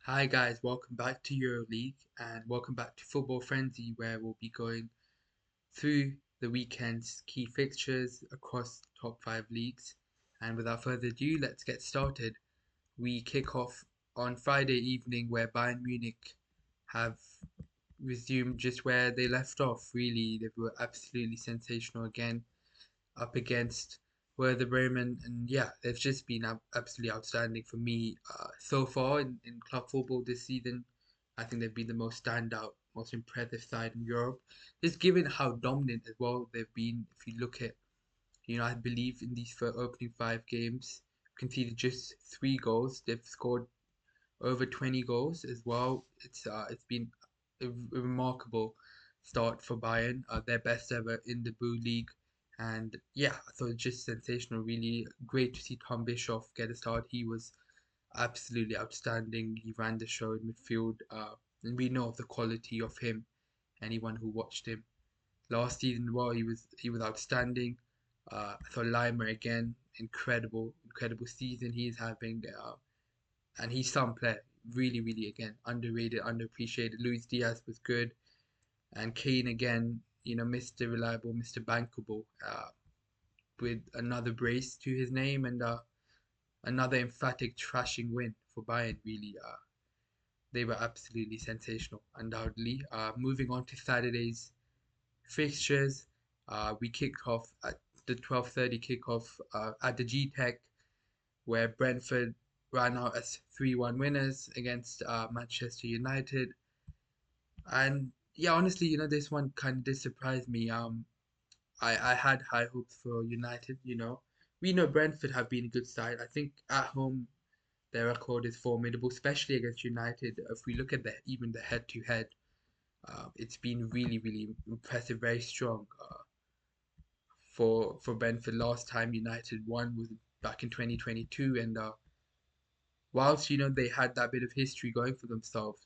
Hi guys, welcome back to EuroLeague and welcome back to Football Frenzy where we'll be going through the weekend's key fixtures across top 5 leagues. And without further ado, let's get started. We kick off on Friday evening where Bayern Munich have resumed just where they left off. Really, they were absolutely sensational again up against Werder Bremen, and yeah, they've just been absolutely outstanding for me so far in club football this season. I think they've been the most standout, most impressive side in Europe, just given how dominant as well they've been. If you look at, I believe in these opening 5 games, conceded just 3 goals. They've scored over 20 goals as well. It's been a remarkable start for Bayern, their best ever in the Boo League. And yeah, I thought it was just sensational. Really great to see Tom Bischoff get a start. He was absolutely outstanding. He ran the show in midfield, and we know of the quality of him. Anyone who watched him last season, well, he was outstanding. I thought Lima again, incredible season he's having. And he's some player. Really, really, again, underrated, underappreciated. Luis Diaz was good, and Kane again, Mr. Reliable, Mr. Bankable, with another brace to his name and another emphatic trashing win for Bayern. Really, they were absolutely sensational, undoubtedly. Moving on to Saturday's fixtures, we kicked off at the 12:30 kickoff at the G Tech, where Brentford ran out as 3-1 winners against Manchester United. And yeah, honestly, this one kind of did surprise me. I had high hopes for United. We know Brentford have been a good side. I think at home their record is formidable, especially against United. If we look at even the head-to-head, it's been really, really impressive, very strong for Brentford. Last time United won was back in 2022, and whilst they had that bit of history going for themselves,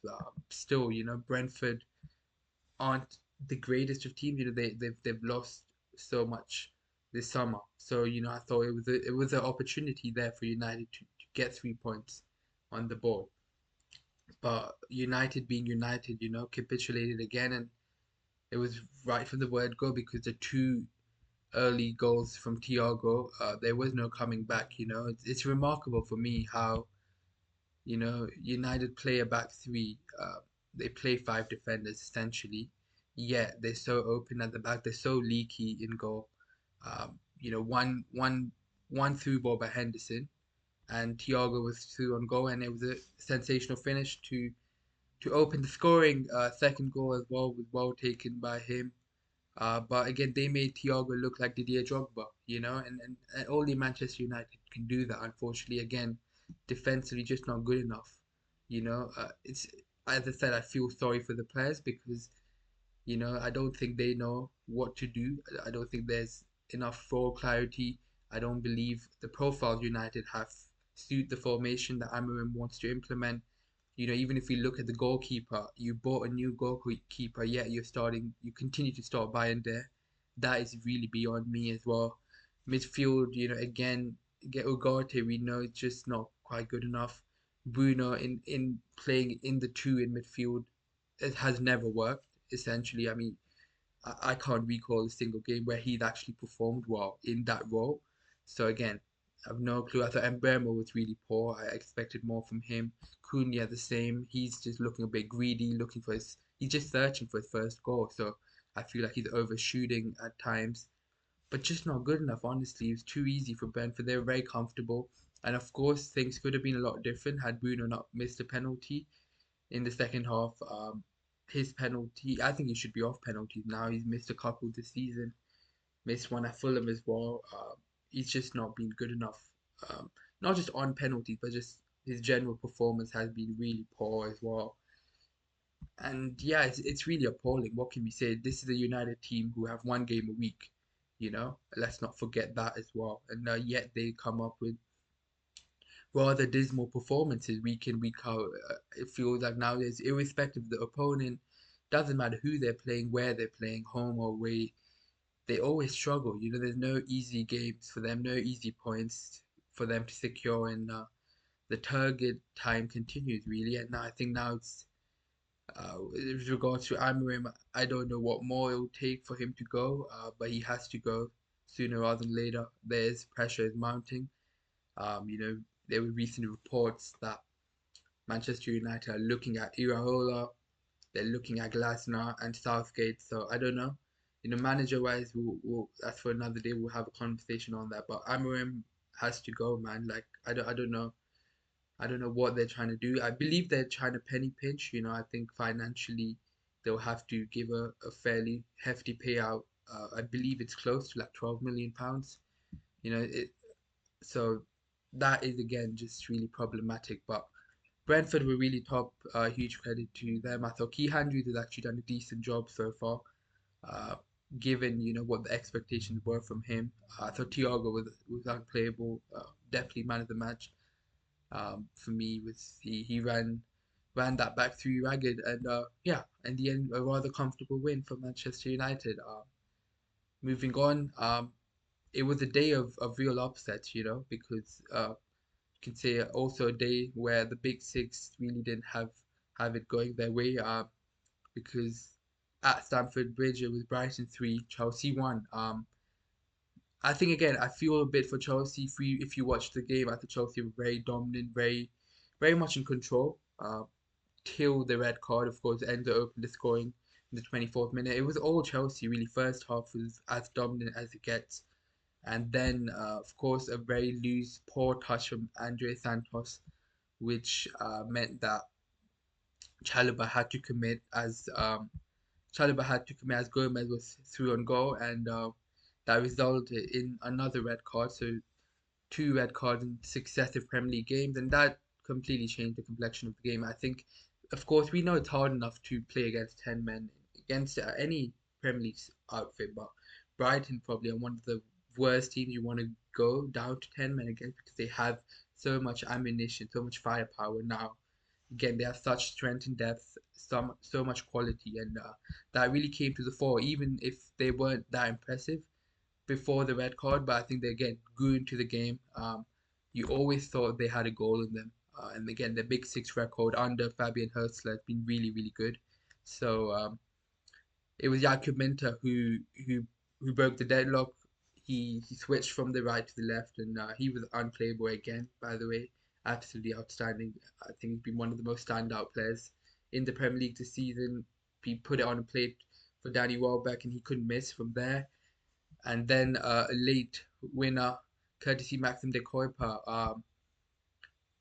still Brentford aren't the greatest of teams. They've lost so much this summer. So I thought it was an opportunity there for United to get 3 points on the board. But United being United, capitulated again, and it was right from the word go because the two early goals from Thiago, there was no coming back. It's remarkable for me how United play a back three. They play 5 defenders essentially. Yet they're so open at the back. They're so leaky in goal. One through ball by Henderson, and Thiago was through on goal, and it was a sensational finish to open the scoring. Second goal as well was well taken by him. But again, they made Thiago look like Didier Drogba, and only Manchester United can do that. Unfortunately, again, defensively just not good enough. It's as I said, I feel sorry for the players because I don't think they know what to do. I don't think there's enough forward clarity. I don't believe the profiles United have suit the formation that Amorim wants to implement. Even if we look at the goalkeeper, you bought a new goalkeeper, yet you continue to start Bayern there. That is really beyond me as well. Midfield, again, get Ugarte, we know it's just not quite good enough. Bruno in playing in the two in midfield, it has never worked, essentially. I mean, I can't recall a single game where he's actually performed well in that role. So again, I have no clue. I thought Mbeumo was really poor. I expected more from him. Cunha the same. He's just looking a bit greedy, looking for his. He's just searching for his first goal. So I feel like he's overshooting at times, but just not good enough. Honestly, it was too easy for Brentford. They were very comfortable, and of course, things could have been a lot different had Bruno not missed a penalty in the second half. His penalty, I think he should be off penalties now. He's missed a couple this season, missed one at Fulham as well. He's just not been good enough. Not just on penalties, but just his general performance has been really poor as well. And yeah, it's really appalling. What can we say? This is a United team who have one game a week. Let's not forget that as well. And yet they come up with rather dismal performances week in, week out. It feels like nowadays, irrespective of the opponent, doesn't matter who they're playing, where they're playing, home or away, they always struggle. There's no easy games for them, no easy points for them to secure. And the target time continues really, and now I think now it's with regards to Amorim, I don't know what more it will take for him to go, but he has to go sooner rather than later. There's pressure is mounting. You know, there were recent reports that Manchester United are looking at Iraola, they're looking at Glasner and Southgate. So I don't know. You know, manager-wise, that's for another day. We'll have a conversation on that. But Amorim has to go, man. Like I don't know. I don't know what they're trying to do. I believe they're trying to penny pinch. You know, I think financially they'll have to give a fairly hefty payout. I believe it's close to like 12 million pounds. You know, so that is again just really problematic. But Brentford were really top. Huge credit to them. I thought Key Andrews has actually done a decent job so far, uh, given you know what the expectations were from him. I thought Thiago was unplayable. Definitely man of the match. For me, was he ran that back three ragged, and yeah, in the end, a rather comfortable win for Manchester United. Moving on, it was a day of real upsets, you know, because you can say also a day where the big six really didn't have it going their way. Because at Stamford Bridge it was Brighton 3, Chelsea 1. I think again I feel a bit for Chelsea. If you watch the game, I think Chelsea were very dominant, very much in control. Till the red card, of course, Endo opened the scoring in the 24th minute. It was all Chelsea really. First half was as dominant as it gets, and then of course a very loose, poor touch from Andre Santos, which meant that Chalobah had to commit as Gomez was through on goal, and that resulted in another red card. So two red cards in successive Premier League games, and that completely changed the complexion of the game. I think, of course, we know it's hard enough to play against 10 men against any Premier League outfit, but Brighton probably are one of the worst teams you want to go down to 10 men against because they have so much ammunition, so much firepower now. Again, they have such strength and depth, so much quality, and that really came to the fore, even if they weren't that impressive before the red card, but I think they again grew into the game. You always thought they had a goal in them, and again the Big Six record under Fabian Hurstler has been really really good. So it was Jakub Minter who broke the deadlock. He switched from the right to the left, and he was unplayable again. By the way, absolutely outstanding. I think he's been one of the most standout players in the Premier League this season. He put it on a plate for Danny Welbeck, and he couldn't miss from there. And then a late winner, courtesy Maxim de Koipa.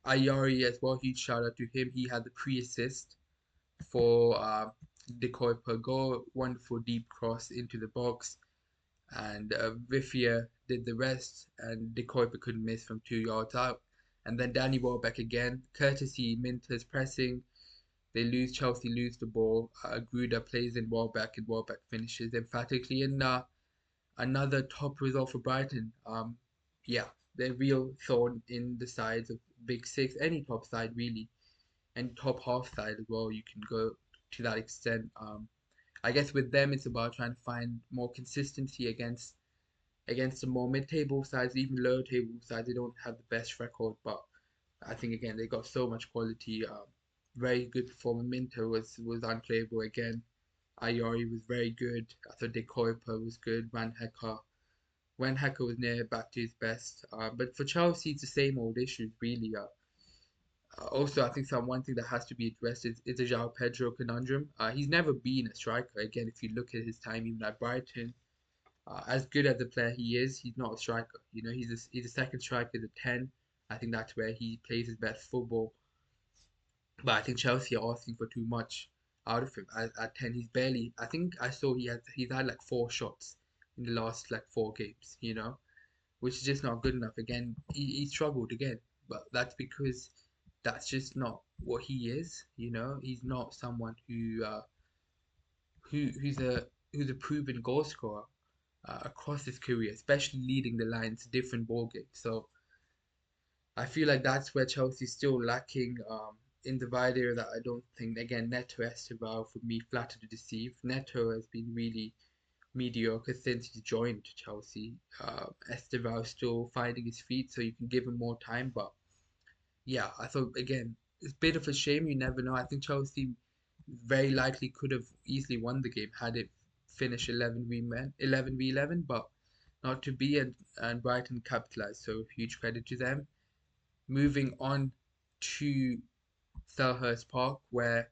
Ayari as well, huge shout out to him. He had the pre-assist for de Koipa goal, wonderful deep cross into the box, and Vifia did the rest, and de Koipa couldn't miss from 2 yards out. And then Danny Welbeck again, courtesy Minter's pressing. They lose, Chelsea lose the ball. Gruda plays in Welbeck, and Welbeck finishes emphatically. And another top result for Brighton. Yeah, they're real thorn in the sides of Big Six, any top side really, and top half side as well. You can go to that extent. I guess with them, it's about trying to find more consistency against the more mid-table sides, even lower table sides. They don't have the best record, but I think again they got so much quality. Very good performance. Minter was unplayable again. Ayori was very good. I thought De Koipa was good. Van Hecke when Hacker was near back to his best. But for Chelsea, it's the same old issues, really. Also, I think one thing that has to be addressed is the João Pedro conundrum. He's never been a striker. Again, if you look at his time even at Brighton, as good as the player he is, he's not a striker. You know, he's a second striker, the 10. I think that's where he plays his best football. But I think Chelsea are asking for too much out of him. At 10, he's barely. I think I saw he's had like 4 shots in the last like 4 games. You know, which is just not good enough. Again, he struggled again, but that's because that's just not what he is. You know, he's not someone who's a proven goal scorer across his career, especially leading the line. It's a different ball game. So I feel like that's where Chelsea's still lacking. In the wide area that I don't think again Neto Esteval for me flattered to deceive. Neto has been really mediocre since he joined Chelsea. Esteval still finding his feet, so you can give him more time. But yeah, I thought again, it's a bit of a shame. You never know. I think Chelsea very likely could have easily won the game had it finished 11v11, but not to be, and Brighton capitalized. So huge credit to them. Moving on to Selhurst Park, where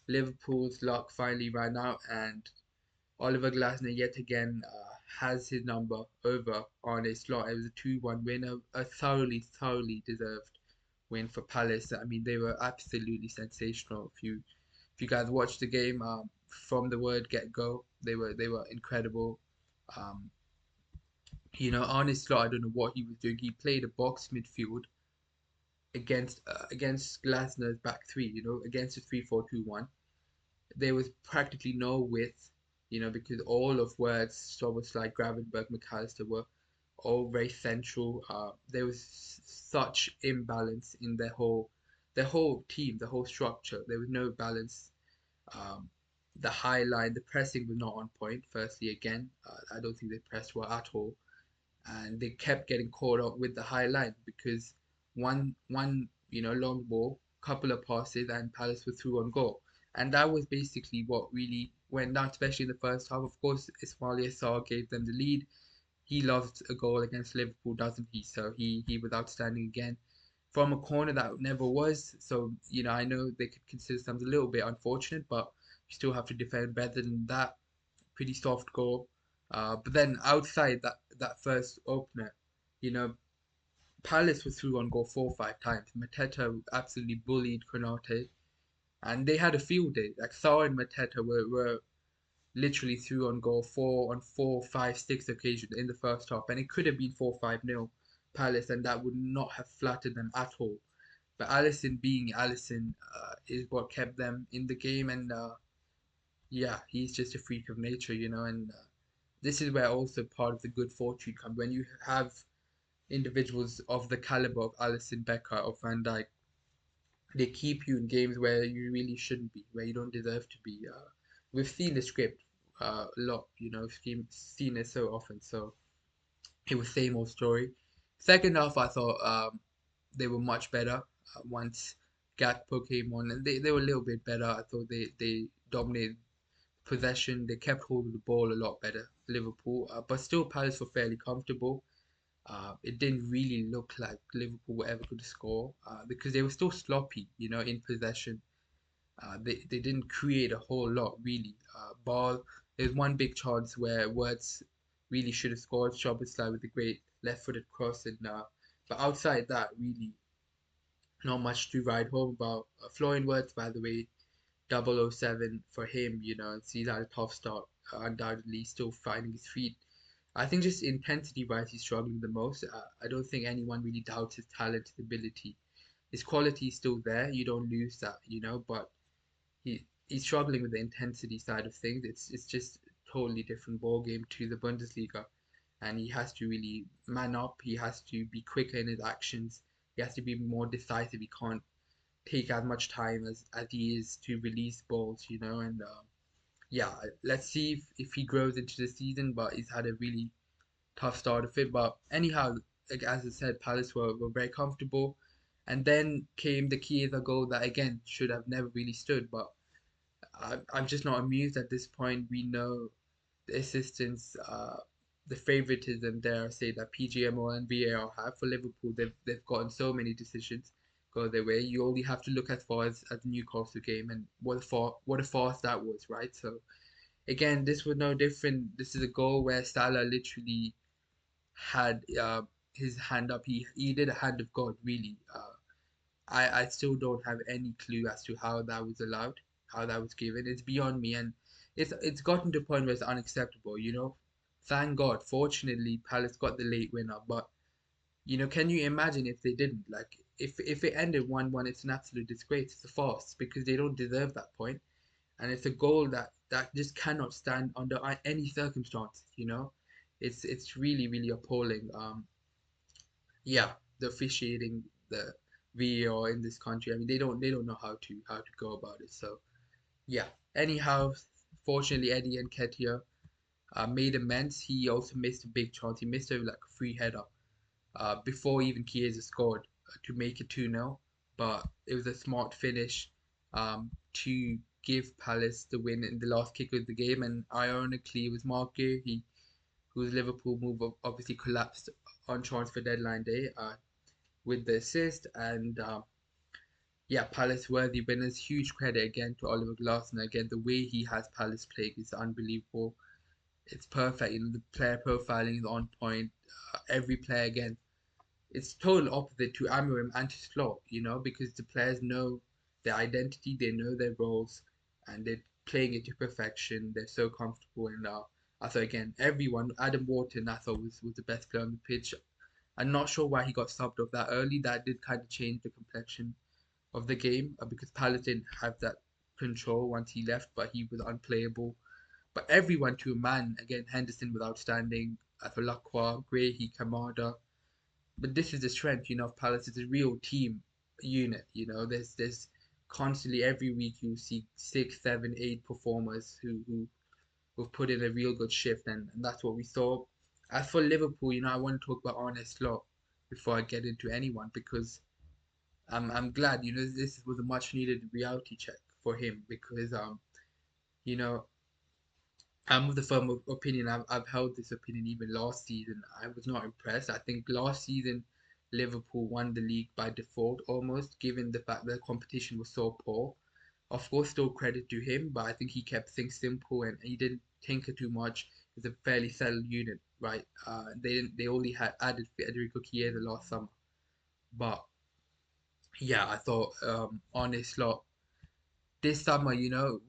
Liverpool's luck finally ran out, and Oliver Glasner yet again has his number over on a slot. It was a 2-1 win, a thoroughly deserved win for Palace. I mean, they were absolutely sensational. If you guys watched the game from the word get go, they were incredible. Um, on his slot, I don't know what he was doing. He played a box midfield against Glasner's back three. Against a 3-4-2-1. There was practically no width, because all of Word's Soboslai, Gravenberg, McAllister were all very central. There was such imbalance in their whole team, the whole structure. There was no balance. Um, the high line, the pressing was not on point. Firstly, again, I don't think they pressed well at all, and they kept getting caught up with the high line because one long ball, couple of passes, and Palace were through on goal, and that was basically what really went down, especially in the first half. Of course, Ismail Sarr gave them the lead. He loves a goal against Liverpool, doesn't he? So he was outstanding again from a corner that never was. So I know they could consider something a little bit unfortunate, but you still have to defend better than that. Pretty soft goal. But then outside that first opener, you know, Palace was through on goal 4 or 5 times. Mateta absolutely bullied Konate, and they had a field day. Like Saar and Mateta were literally through on goal on 4, 5, 6 occasions in the first half, and it could have been 4-5-0 Palace, and that would not have flattered them at all. But Allison being Allison is what kept them in the game, and yeah, he's just a freak of nature, and this is where also part of the good fortune comes when you have individuals of the caliber of Alisson Becker, of Van Dijk. They keep you in games where you really shouldn't be, where you don't deserve to be. We've seen the script a lot, seen it so often. So it was same old story. Second half, I thought they were much better once Gakpo came on, and they were a little bit better. I thought they dominated possession. They kept hold of the ball a lot better, Liverpool. But still, Palace were fairly comfortable. It didn't really look like Liverpool were ever going to score because they were still sloppy, in possession. They didn't create a whole lot, really. There's one big chance where Words really should have scored. Szoboszlai with a great left-footed cross, and but outside that, really not much to write home about. Florian Wirtz, by the way, 007 for him, he's had a tough start, undoubtedly still finding his feet. I think just intensity wise, he's struggling the most. I don't think anyone really doubts his talent, his ability. His quality is still there. You don't lose that, but he's struggling with the intensity side of things. It's just a totally different ball game to the Bundesliga, and he has to really man up. He has to be quicker in his actions. He has to be more decisive. He can't take as much time as he is to release balls, and yeah, let's see if he grows into the season. But he's had a really tough start of it. But anyhow, like as I said, Palace were very comfortable. And then came the Chiesa goal that again should have never really stood. But I'm just not amused at this point. We know the assistance, the favoritism, dare I say, that PGMO and VAR have for Liverpool. They've gotten so many decisions go their way. You only have to look as far as the Newcastle game and what a farce that was, right? So again, this was no different. This is a goal where Salah literally had his hand up. He did a hand of God, really. I still don't have any clue as to how that was allowed, how that was given. It's beyond me, and it's gotten to a point where it's unacceptable. Thank God, fortunately, Palace got the late winner. But can you imagine if they didn't? Like, if it ended 1-1, it's an absolute disgrace. It's a farce because they don't deserve that point, and it's a goal that just cannot stand under any circumstance. It's really really appalling. Yeah, the officiating, the VAR in this country. I mean, they don't know how to go about it. So yeah. Anyhow, fortunately, Eddie and Nketiah made amends. He also missed a big chance. He missed a like a free header before even Chiesa scored to make it 2-0. but it was a smart finish to give Palace the win in the last kick of the game. And ironically, it was Mark Guehi, whose Liverpool move obviously collapsed on transfer deadline day with the assist. And yeah, Palace worthy winners. Huge credit again to Oliver Glasner. Again, the way he has Palace played is unbelievable. It's perfect. The player profiling is on point. Every player again. It's total opposite to Amorim and to Slot, because the players know their identity, they know their roles, and they're playing it to perfection. They're so comfortable, and I thought again, everyone, Adam Wharton, I thought was the best player on the pitch. I'm not sure why he got subbed off that early. That did kind of change the complexion of the game because Palace didn't have that control once he left, but he was unplayable. But everyone to a man, again, Henderson was outstanding, Afalakwa, Gray, Kamada. But this is the strength, of Palace. It's a real team unit. There's constantly every week you see six, seven, eight performers who've put in a real good shift, and that's what we saw. As for Liverpool, I want to talk about Arne Slot before I get into anyone because I'm glad, this was a much needed reality check for him because you know I'm of the firm opinion. I've held this opinion even last season. I was not impressed. I think last season Liverpool won the league by default almost, given the fact that the competition was so poor. Of course, still credit to him, but I think he kept things simple and he didn't tinker too much. It's a fairly settled unit, right? They didn't. They only had added Federico Chiesa last summer, but yeah, I thought Arne Slot this summer,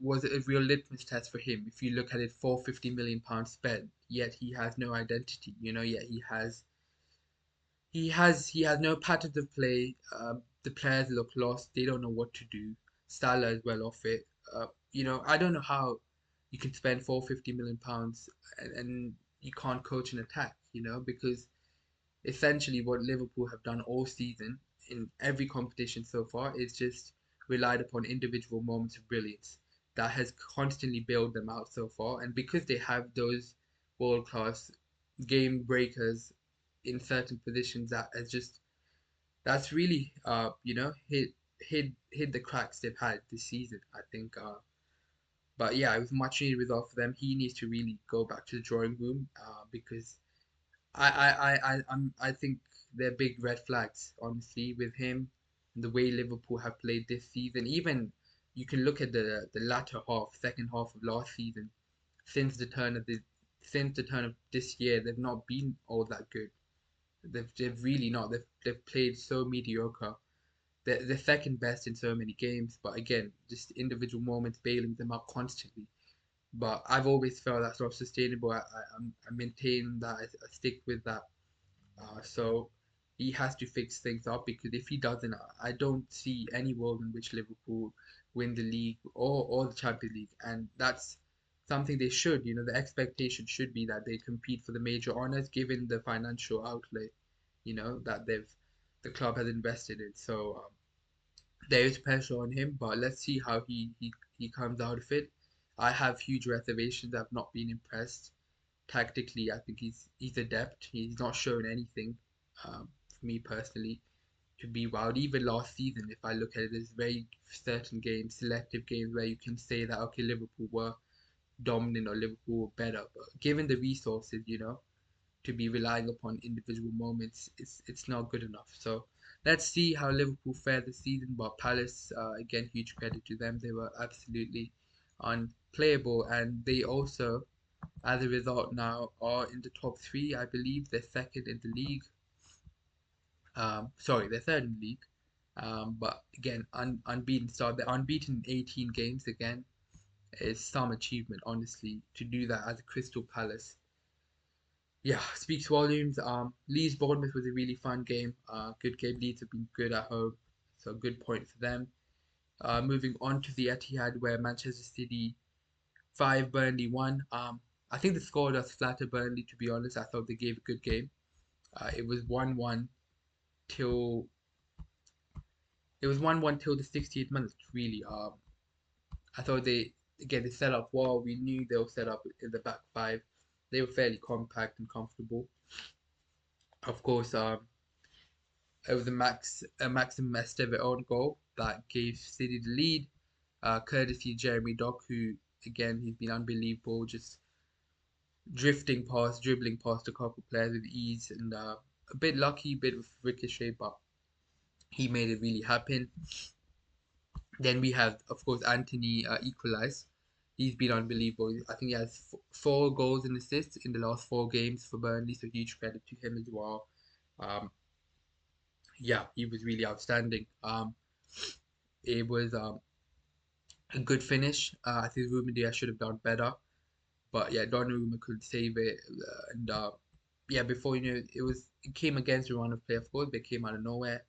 was a real litmus test for him. If you look at it, £450 million spent, yet he has no identity. Yet he has no patterns of play. The players look lost. They don't know what to do. Salah is well off it. I don't know how you can spend £450 million and you can't coach an attack. Because essentially what Liverpool have done all season in every competition so far is just relied upon individual moments of brilliance that has constantly bailed them out so far. And because they have those world class game breakers in certain positions, that's really hit the cracks they've had this season. I think. But yeah, it was much needed result for them. He needs to really go back to the drawing room because I think they're big red flags, honestly, with him and the way Liverpool have played this season. Even you can look at the latter half, second half of last season. Since the turn of the since the turn of this year, they've not been all that good. They've really not. They've played so mediocre. They're second best in so many games, but again, just individual moments bailing them out constantly. But I've always felt that's not sustainable. I maintain that. I stick with that. So he has to fix things up because if he doesn't, I don't see any world in which Liverpool win the league or the Champions League, and that's something they should. The expectation should be that they compete for the major honors, given the financial outlay, that the club has invested in. So there is pressure on him, but let's see how he comes out of it. I have huge reservations. I've not been impressed tactically. I think he's adept. He's not shown anything, for me personally, to be wild. Even last season, if I look at it, there's very certain games, selective games where you can say that okay, Liverpool were dominant or Liverpool were better. But given the resources, to be relying upon individual moments, it's not good enough. So let's see how Liverpool fare this season. But Palace, again, huge credit to them. They were absolutely unplayable, and they also, as a result, now are in the top three. I believe they're second in the league. Sorry, they're third in the league. But again, unbeaten start. They're unbeaten in 18 games. Again, is some achievement, honestly, to do that as a Crystal Palace. Yeah, speaks volumes. Leeds Bournemouth was a really fun game. Good game. Leeds have been good at home, so good point for them. Moving on to the Etihad, where Manchester City 5, Burnley 1. I think the score does flatter Burnley. To be honest, I thought they gave a good game. It was 1-1 till the 68th minute. Really, I thought they set up well. We knew they were set up in the back five. They were fairly compact and comfortable. Of course, It was a Maxim Esteve own goal that gave City the lead, courtesy Jeremy Doku. Again, he's been unbelievable, just drifting past, dribbling past a couple players with ease, and a bit lucky, bit of ricochet, but he made it really happen. Then we have, of course, Anthony equalize. He's been unbelievable. I think he has 4 goals and assists in the last 4 games for Burnley, so huge credit to him as well. Um, yeah, he was really outstanding. It was a good finish. I think Ruben Diaz should have done better, but yeah, Donnarumma could save it. And yeah, before you know, it came against a run of play. Of course, they came out of nowhere.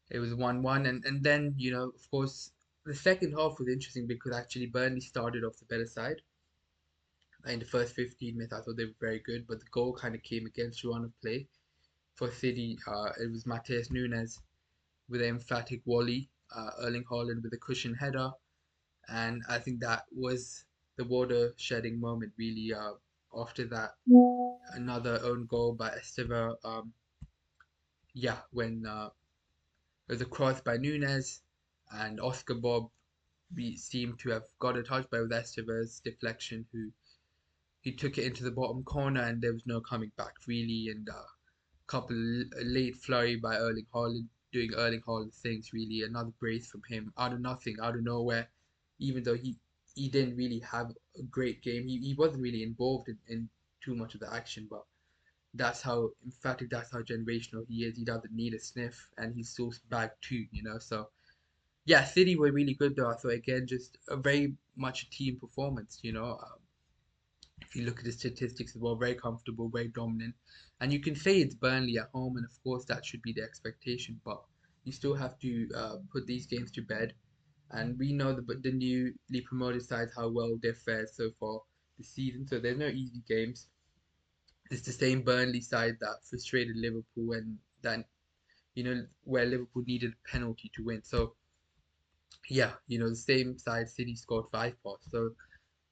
It was 1-1, and then of course, the second half was interesting because actually Burnley started off the better side. In the first 15 minutes, I thought they were very good, but the goal kind of came against the run of play for City. It was Mateus Nunes with an emphatic volley, Erling Haaland with a cushion header, and I think that was the water shedding moment really. After that, another own goal by Esteva. Yeah, when there was a cross by Nunes and Oscar Bob. We seemed to have got a touch by Esteva's deflection, who he took it into the bottom corner, and there was no coming back really. And couple late flurry by Erling Haaland, doing Erling Haaland things really. Another brace from him out of nothing, out of nowhere. Even though he didn't really have a great game, he wasn't really involved in too much of the action, but that's how emphatic, that's how generational he is. He doesn't need a sniff, and he's still back too. So yeah, City were really good though. I thought again, just a very much a team performance. If you look at the statistics as well, very comfortable, very dominant. And you can say it's Burnley at home, and of course that should be the expectation, but you still have to put these games to bed. And we know the newly promoted sides how well they've fared so far this season, so there's no easy games. It's the same Burnley side that frustrated Liverpool, and that where Liverpool needed a penalty to win. So yeah, the same side City scored 5 points. So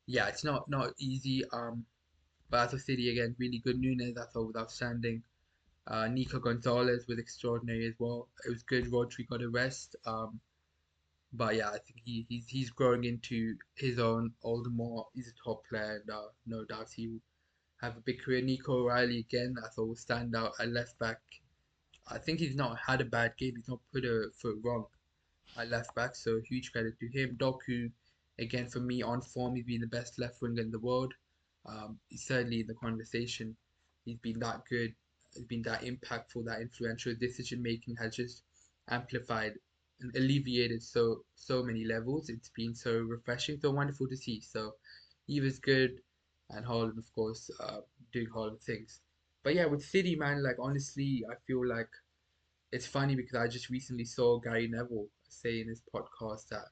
yeah, it's not easy. But as a City again, really good. Nunes, I thought was outstanding. Nico Gonzalez was extraordinary as well. It was good. Rodri got a rest. But yeah, I think he's growing into his own all the more. He's a top player, and no doubt he will have a big career. Nico O'Reilly again, I thought will stand out at left back. I think he's not had a bad game. He's not put a foot wrong at left back, so huge credit to him. Doku, again for me on form, he's been the best left winger in the world. He's certainly in the conversation. He's been that good. He's been that impactful, that influential. Decision making has just amplified and alleviated so many levels. It's been so refreshing, so wonderful to see. So he was good, and Holland, of course, doing Holland things. But yeah, with City, man, like honestly, I feel like it's funny because I just recently saw Gary Neville say in his podcast that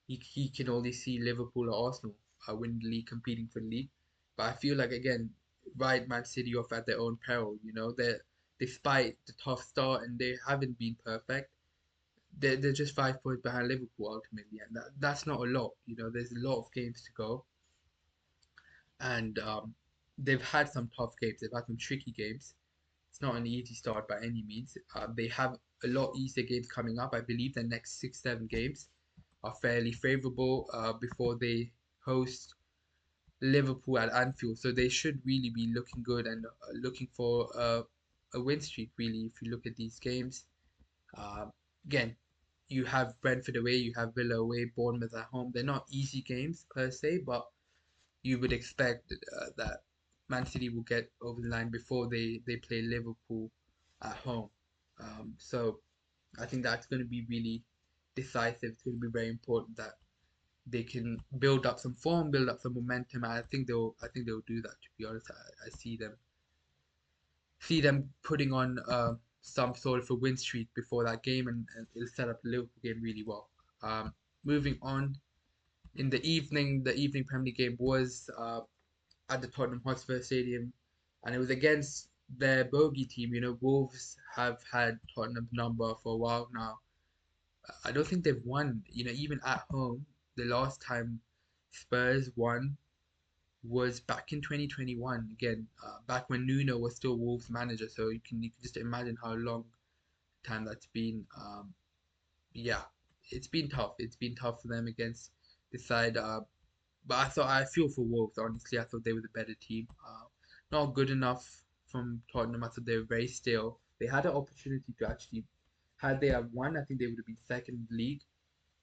he can only see Liverpool or Arsenal win the league, competing for the league. But I feel like again, right, Man City off at their own peril. They're despite the tough start and they haven't been perfect. They're just 5 points behind Liverpool ultimately, and that's not a lot. There's a lot of games to go, and they've had some tough games. They've had some tricky games. It's not an easy start by any means. They have a lot easier games coming up. I believe the next 6, 7 games are fairly favourable before they host Liverpool at Anfield. So they should really be looking good and looking for a win streak, really, if you look at these games. Uh, Again, you have Brentford away, you have Villa away, Bournemouth at home. They're not easy games per se, but you would expect that Man City will get over the line before they play Liverpool at home. So I think that's going to be really decisive. It's going to be very important that they can build up some form, build up some momentum. I think they'll do that. To be honest, I see them putting on some sort of a win streak before that game, and it'll set up the Liverpool game really well. Moving on, in the evening Premier League game was at the Tottenham Hotspur Stadium, and it was against their bogey team. Wolves have had Tottenham's number for a while now. I don't think they've won. Even at home, the last time Spurs won was back in 2021. Again, back when Nuno was still Wolves manager. So you can just imagine how long time that's been. Yeah, it's been tough. It's been tough for them against this side. But I feel for Wolves. Honestly, I thought they were the better team. Not good enough from Tottenham. I thought they were very stale. They had an opportunity to actually, had they have won, I think they would have been second in the league.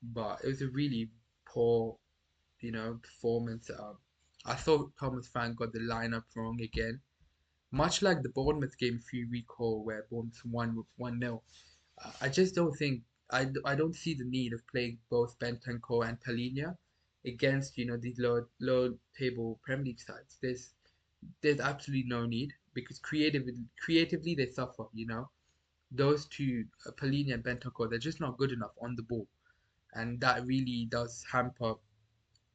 But it was a really poor, performance. I thought Thomas Frank got the lineup wrong again. Much like the Bournemouth game, if you recall, where Bournemouth won with 1-0. I just don't think I don't see the need of playing both Bentancur and Palhinha against these low table Premier League sides. There's absolutely no need because creatively they suffer. Those two, Palhinha and Bentancur, they're just not good enough on the ball, and that really does hamper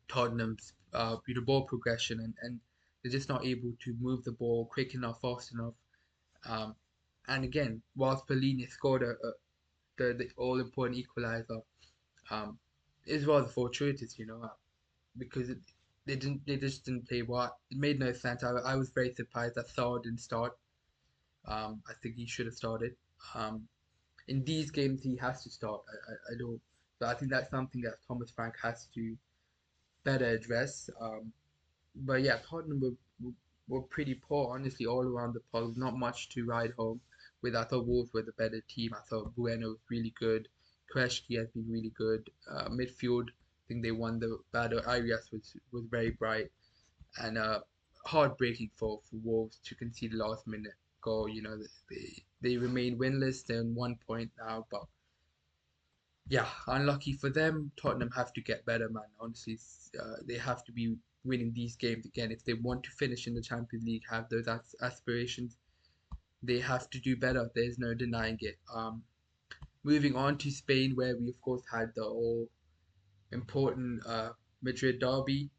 Tottenham's ball progression, and they're just not able to move the ball quick enough, fast enough. Um, and again, whilst Palhinha scored the all important equalizer, um, is rather fortuitous, because they just didn't play well. It made no sense. I was very surprised that Saul didn't start. I think he should have started. Um, in these games, he has to start. I don't. So I think that's something that Thomas Frank has to better address. But yeah, Tottenham were pretty poor, honestly, all around the park. Not much to ride home with. I thought Wolves were the better team. I thought Bueno was really good. Kreshki has been really good. Midfield, I think they won the battle. Arias was very bright. And heartbreaking for Wolves to concede the last minute goal. They remain winless. They're on 1 point now, but yeah, unlucky for them. Tottenham have to get better, man. Honestly, they have to be winning these games again if they want to finish in the Champions League, have those aspirations. They have to do better. There's no denying it. Moving on to Spain, where we of course had the all important Madrid derby,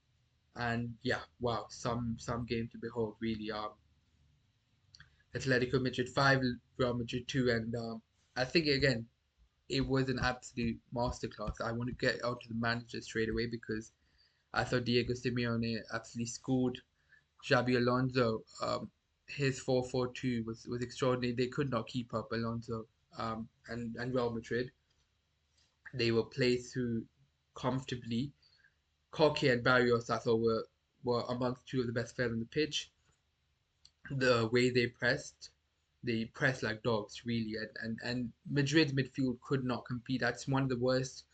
and yeah, wow, some game to behold, really. Atletico Madrid 5, Real Madrid 2, and I think again it was an absolute masterclass. I want to get out to the manager straight away because I thought Diego Simeone absolutely schooled Xabi Alonso. His 4-4-2 was extraordinary. They could not keep up Alonso and Real Madrid. They were played through comfortably. Koke and Barrios, I thought, were amongst two of the best players on the pitch. The way they pressed like dogs, really. And Madrid's midfield could not compete. That's one of the worst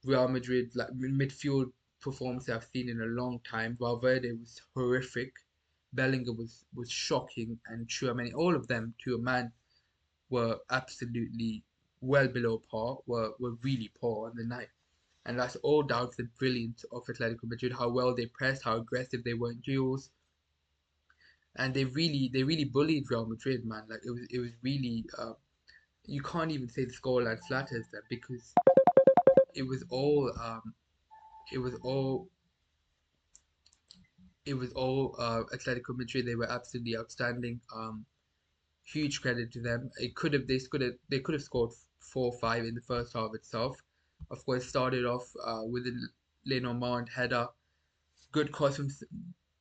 Real Madrid like midfield performance I've seen in a long time. Valverde was horrific. Bellingham was shocking, and Tchouaméni, all of them to a man were absolutely well below par. Were really poor on the night, and that's all down to the brilliance of Atletico Madrid. How well they pressed, how aggressive they were in duels, and they really bullied Real Madrid, man. Like it was really you can't even say the scoreline flatters them because it was all it was all Atletico Madrid. They were absolutely outstanding. Huge credit to them. They could have scored 4-5 in the first half itself. Of course, started off with a Lenormand header. Good cross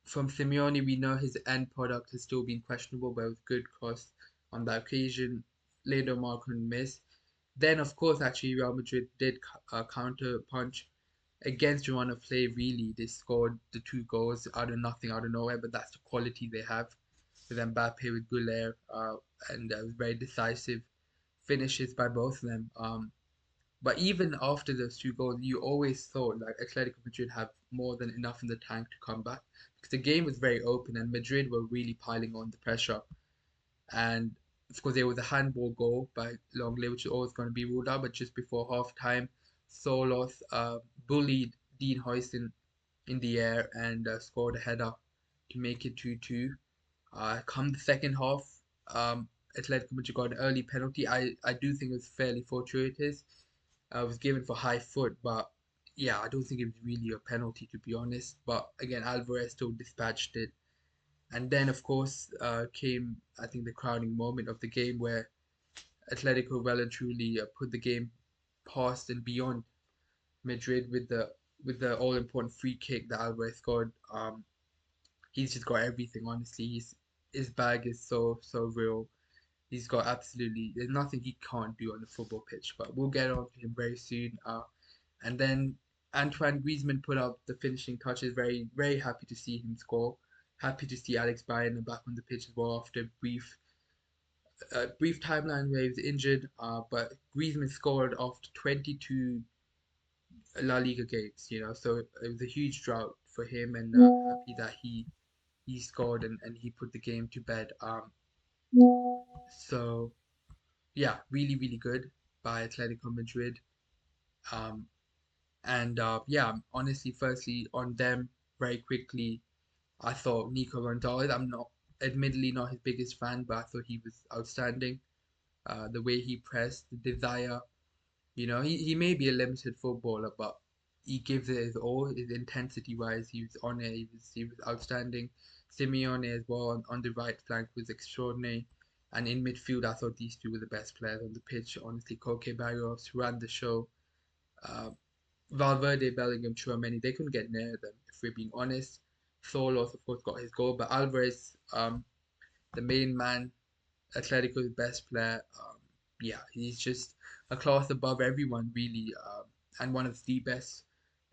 from Simeone. We know his end product has still been questionable, but it was good cross on that occasion. Lenormand couldn't miss. Then, of course, actually, Real Madrid did counter punch against Joanna Play. Really, they scored the two goals out of nothing, out of nowhere. But that's the quality they have with Mbappe, with Goulet, and very decisive finishes by both of them. But even after those two goals, you always thought like Atletico Madrid have more than enough in the tank to come back because the game was very open and Madrid were really piling on the pressure. And of course, there was a handball goal by Longley, which is always going to be ruled out. But just before half time, Solos bullied Dean Huijsen in the air and scored a header to make it 2-2. Come the second half, Atletico Madrid got an early penalty. I do think it was fairly fortuitous. It was given for high foot, but yeah, I don't think it was really a penalty to be honest. But again, Alvarez still dispatched it. And then, of course, came I think the crowning moment of the game where Atletico well and truly put the game past and beyond Madrid with the all important free kick that Alvarez scored. He's just got everything. Honestly, his bag is so real. He's got absolutely there's nothing he can't do on the football pitch. But we'll get on to him very soon. And then Antoine Griezmann put up the finishing touches. Very very happy to see him score. Happy to see Alex Bayern back on the pitch as well after a brief timeline where he was injured. But Griezmann scored after 22 La Liga games. So it was a huge drought for him, and happy that he scored and he put the game to bed. So yeah, really, really good by Atletico Madrid. Um, and yeah, honestly, firstly on them very quickly, I thought Nico Gonzalez. I'm not, admittedly, not his biggest fan, but I thought he was outstanding. The way he pressed, the desire. He may be a limited footballer, but he gives it his all. His intensity wise, he was on it. He was outstanding. Simeone as well on the right flank was extraordinary. And in midfield, I thought these two were the best players on the pitch. Honestly, Koke Barrios ran the show. Uh, Valverde, Bellingham, Chouameni, they couldn't get near them, if we're being honest. Solos, of course, got his goal, but Alvarez, the main man, Atletico's best player. Yeah, he's just a class above everyone, really, and one of the best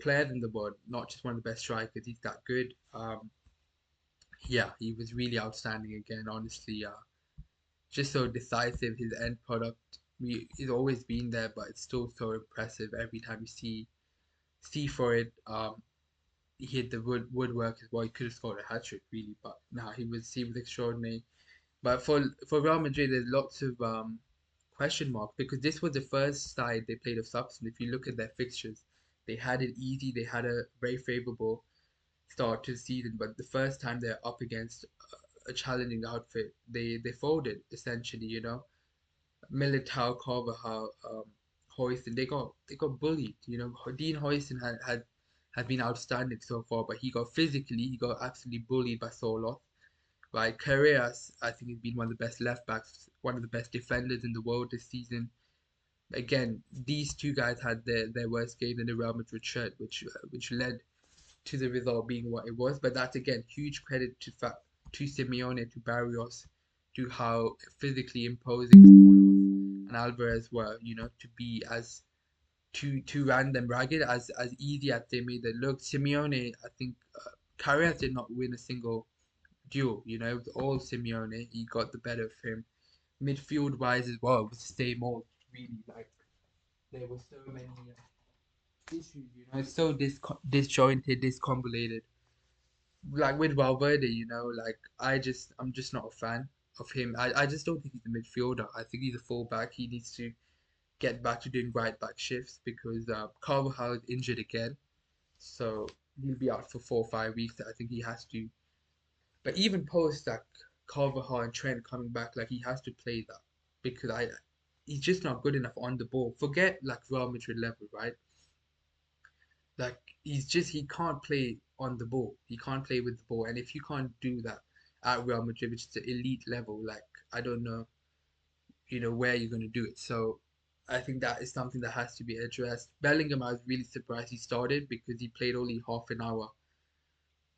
players in the world. Not just one of the best strikers. He's that good. Yeah, he was really outstanding again. Honestly, just so decisive. His end product, he's always been there, but it's still so impressive every time you see for it. He hit the woodwork as well. He could have scored a hat trick, really, but nah, he was extraordinary. But for Real Madrid, there's lots of question marks because this was the first side they played of substance. If you look at their fixtures, they had it easy. They had a very favorable start to the season, but the first time they're up against a challenging outfit, they folded essentially. Militao, Carvajal, Hoyston, they got bullied. Dean Hoyston had been outstanding so far, but he got absolutely bullied by Solos. Right, Carreras, I think he's been one of the best left backs, one of the best defenders in the world this season. Again, these two guys had their worst game in the Real Madrid shirt, which led to the result being what it was. But that's again huge credit to Simeone, to Barrios, to how physically imposing Solos and Alvarez were. To be as to run them ragged as easy as they made it look. Simeone, I think, Carreras did not win a single duel. It was all Simeone. He got the better of him. Midfield wise as well, it was the same old. Really, like there were so many issues. It's so disjointed, discombobulated. Like with Valverde, like I'm just not a fan of him. I just don't think he's a midfielder. I think he's a fullback. He needs to get back to doing right back shifts because Carvajal is injured again, so he'll be out for 4 or 5 weeks. I think he has to. But even post like Carvajal and Trent coming back, like he has to play that because he's just not good enough on the ball. Forget like Real Madrid level, right? Like he can't play on the ball. He can't play with the ball, and if you can't do that at Real Madrid, which is the elite level, like I don't know, where you're gonna do it. So I think that is something that has to be addressed. Bellingham, I was really surprised he started because he played only half an hour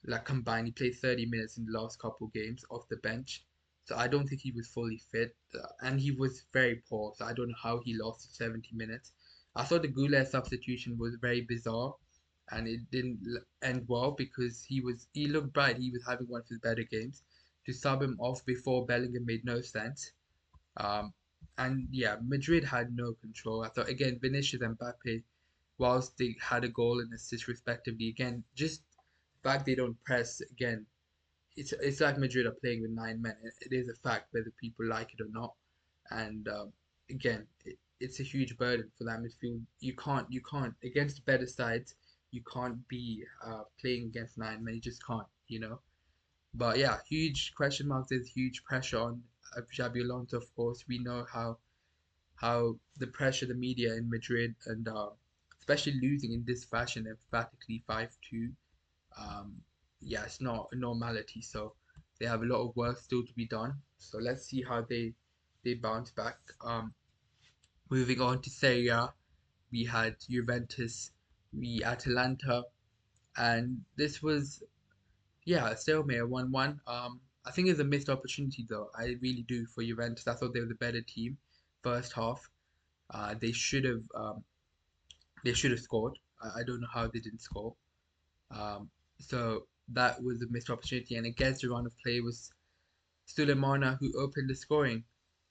like combined. He played 30 minutes in the last couple games off the bench. So I don't think he was fully fit. And he was very poor. So I don't know how he lost 70 minutes. I thought the Goulet substitution was very bizarre and it didn't end well because he looked bright. He was having one of his better games. To sub him off before Bellingham made no sense. Um, and yeah, Madrid had no control. I thought again, Vinicius and Mbappe, whilst they had a goal and assist respectively, again, just the fact they don't press again. It's like Madrid are playing with 9 men. It is a fact whether people like it or not. And again, it's a huge burden for that midfield. You can't against better sides. You can't be playing against 9 men. You just can't. But yeah, huge question marks. There's huge pressure on Xabi Alonso. Of course, we know how the pressure the media in Madrid and especially losing in this fashion, emphatically 5-2. Um, yeah, it's not a normality. So they have a lot of work still to be done. So let's see how they bounce back. Moving on to Serie A, we had Juventus, we Atalanta, and this was yeah, a stalemate, 1-1. I think it's a missed opportunity though. I really do for Juventus. I thought they were the better team first half. Uh, they should have um, they should have scored. I don't know how they didn't score. Um, so that was a missed opportunity. And against the run of play was Sulemana who opened the scoring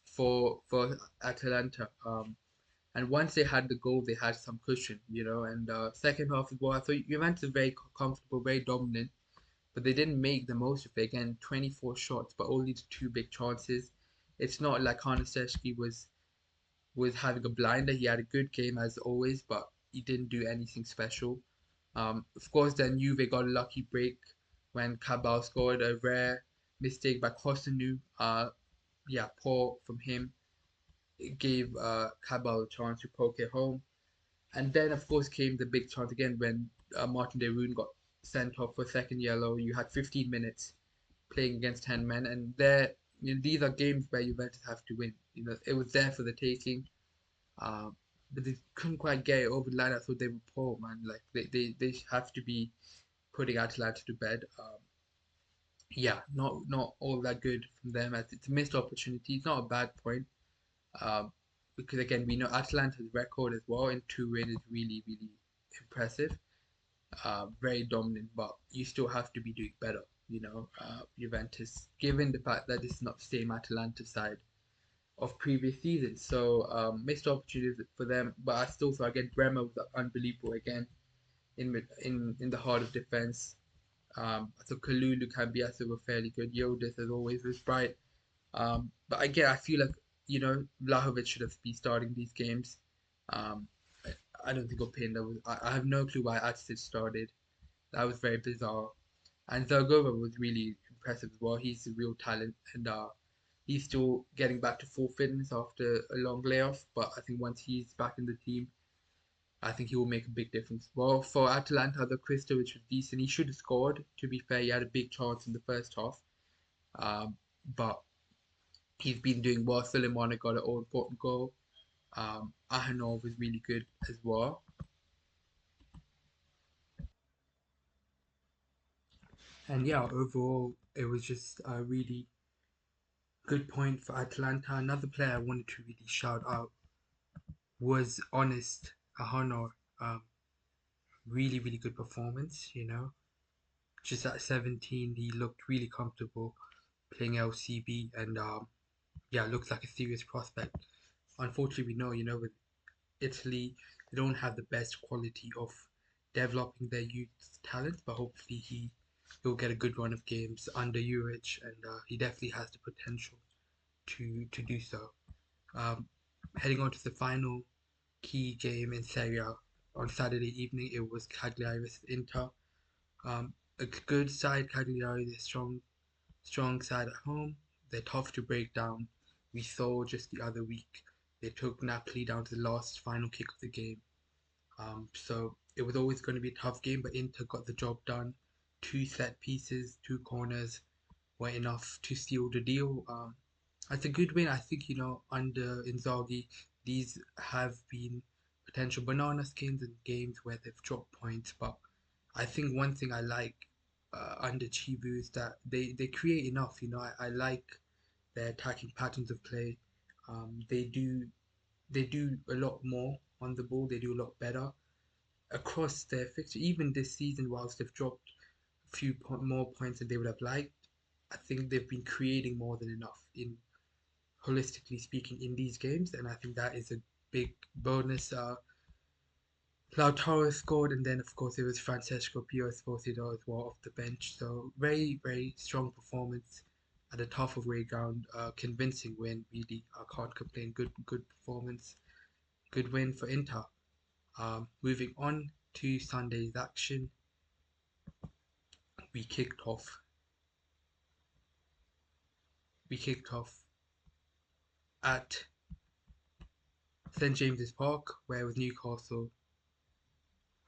for Atalanta. And once they had the goal, they had some cushion, you know. And second half as well, I thought Juventus very comfortable, very dominant, but they didn't make the most of it. Again, 24 shots, but only the two big chances. It's not like Hanasteshki was having a blinder. He had a good game as always, but he didn't do anything special. Of course, then Juve got a lucky break when Cabal scored a rare mistake by Kosunu. Yeah, poor from him. It gave Cabal a chance to poke it home. And then, of course, came the big chance again when Martin de Roon got sent off for second yellow. You had 15 minutes playing against 10 men, and there, you know, these are games where Juventus have to win. You know, it was there for the taking, um, but they couldn't quite get it over the line. I thought they were poor, man. Like they have to be putting Atalanta to bed. Yeah, not all that good from them. As it's a missed opportunity. It's not a bad point. Um, because again, we know Atalanta's record as well in two wins is really impressive. Very dominant, but you still have to be doing better. You know, Juventus, given the fact that this is not the same Atalanta side of previous seasons, so missed opportunities for them. But I still thought again, Bremer was unbelievable again in the heart of defense. So Kalulu, Cambiasso were fairly good. Yildiz, as always, was bright. But again, I feel like you know Vlahovic should have been starting these games. Um, I don't think Opinda was. I have no clue why Atsic started. That was very bizarre. And Zalgova was really impressive as well. He's a real talent, and he's still getting back to full fitness after a long layoff. But I think once he's back in the team, I think he will make a big difference. Well, for Atalanta, the Kristovic was decent. He should have scored. To be fair, he had a big chance in the first half. But he's been doing well. Suleiman got an all important goal. Ahanov was really good as well. And yeah, overall, it was just a really good point for Atlanta. Another player I wanted to really shout out was Honest Ahanor. Um, really good performance, you know. Just at 17, he looked really comfortable playing LCB and yeah, looks like a serious prospect. Unfortunately, we know, you know, with Italy, they don't have the best quality of developing their youth talent, but hopefully he'll get a good run of games under Juric, and he definitely has the potential to do so. Um, Heading on to the final key game in Serie A on Saturday evening, it was Cagliari versus Inter. A good side, Cagliari, they're strong side at home. They're tough to break down. We saw just the other week they took Napoli down to the last final kick of the game. So it was always going to be a tough game, but Inter got the job done. Two set pieces, two corners were enough to seal the deal. It's a good win. I think, you know, under Inzaghi, these have been potential banana skins in games where they've dropped points. But I think one thing I like under Chibu is that they create enough. You know, I like their attacking patterns of play. They do a lot more on the ball. They do a lot better across their fixture. Even this season, whilst they've dropped a few more points than they would have liked, I think they've been creating more than enough in holistically speaking in these games, and I think that is a big bonus. Lautaro scored, and then of course it was Francesco Pio Esposito as well off the bench. So very strong performance at a tough away ground, convincing win. Really, I can't complain. Good performance, good win for Inter. Moving on to Sunday's action, we kicked off. We kicked off at St James's Park, where it was Newcastle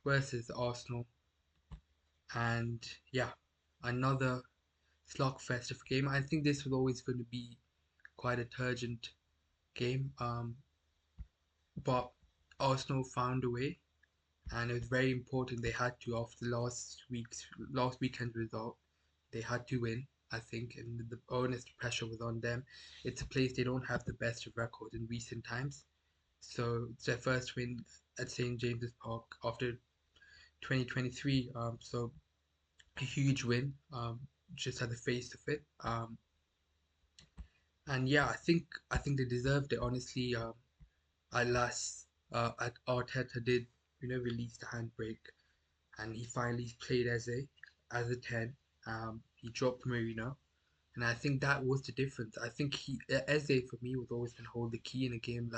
versus Arsenal, and yeah, another slugfest of a game. I think this was always going to be quite a turgent game, but Arsenal found a way, and it was very important. They had to after last weekend's result. They had to win. I think, and the onus pressure was on them. It's a place they don't have the best of record in recent times. So it's their first win at St James's Park after 2023. So a huge win. Just at the face of it. And yeah, I think they deserved it. Honestly, alas, at Arteta did release the handbrake, and he finally played as a 10. He dropped Marino, and I think that was the difference. I think Eze for me was always going to hold the key in a game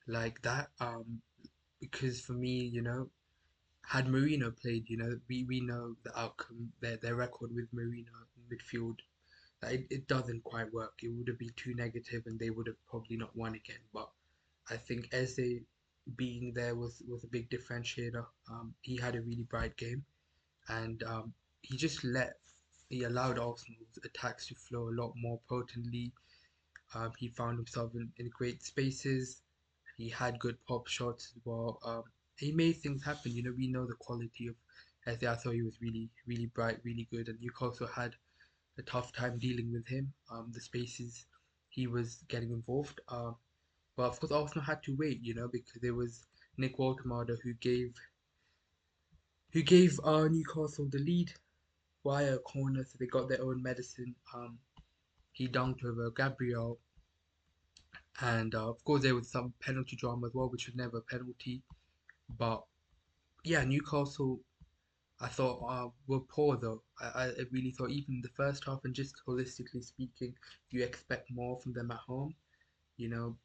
like that. Because for me, had Marino played, we know the outcome, their record with Marino in midfield. That it doesn't quite work. It would have been too negative, and they would have probably not won again. But I think Eze being there was a big differentiator. He had a really bright game, and he just he allowed Arsenal's attacks to flow a lot more potently. He found himself in great spaces. He had good pop shots as well. He made things happen. We know the quality of Eze. I thought he was really, really bright, really good, and Newcastle had a tough time dealing with him. The spaces he was getting involved. But of course, Arsenal had to wait, because there was Nick Waltemada who gave Newcastle the lead via a corner, so they got their own medicine. He dunked over Gabriel, and of course there was some penalty drama as well, which was never a penalty. But yeah, Newcastle, I thought were poor though. I really thought even in the first half, and just holistically speaking, you expect more from them at home. You know,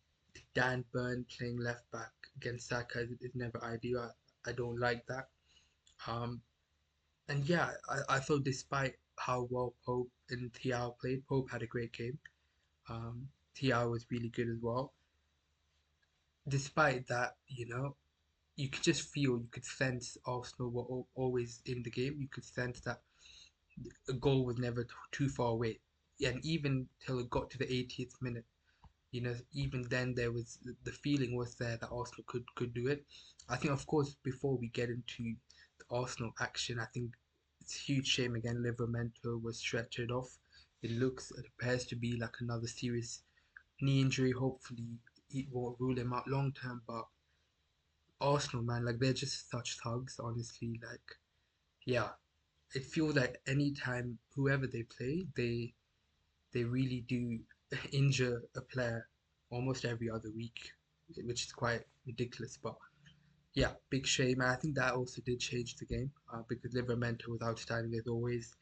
Dan Burn playing left back against Saka is never ideal. I don't like that. Um, and yeah, I thought despite how well Pope and Thiago played, Pope had a great game. Thiago was really good as well. Despite that, you could just feel, you could sense Arsenal were always in the game. You could sense that a goal was never too far away. And even till it got to the 80th minute, even then there was the feeling was there that Arsenal could do it. I think, of course, before we get into the Arsenal action, I think it's a huge shame again. Livramento was stretchered off. It appears to be like another serious knee injury. Hopefully, it won't rule him out long term. But Arsenal, man, like they're just such thugs. Honestly, like yeah, it feels like anytime whoever they play, they really do injure a player almost every other week, which is quite ridiculous. But yeah, big shame. And I think that also did change the game because Livramento was outstanding as always.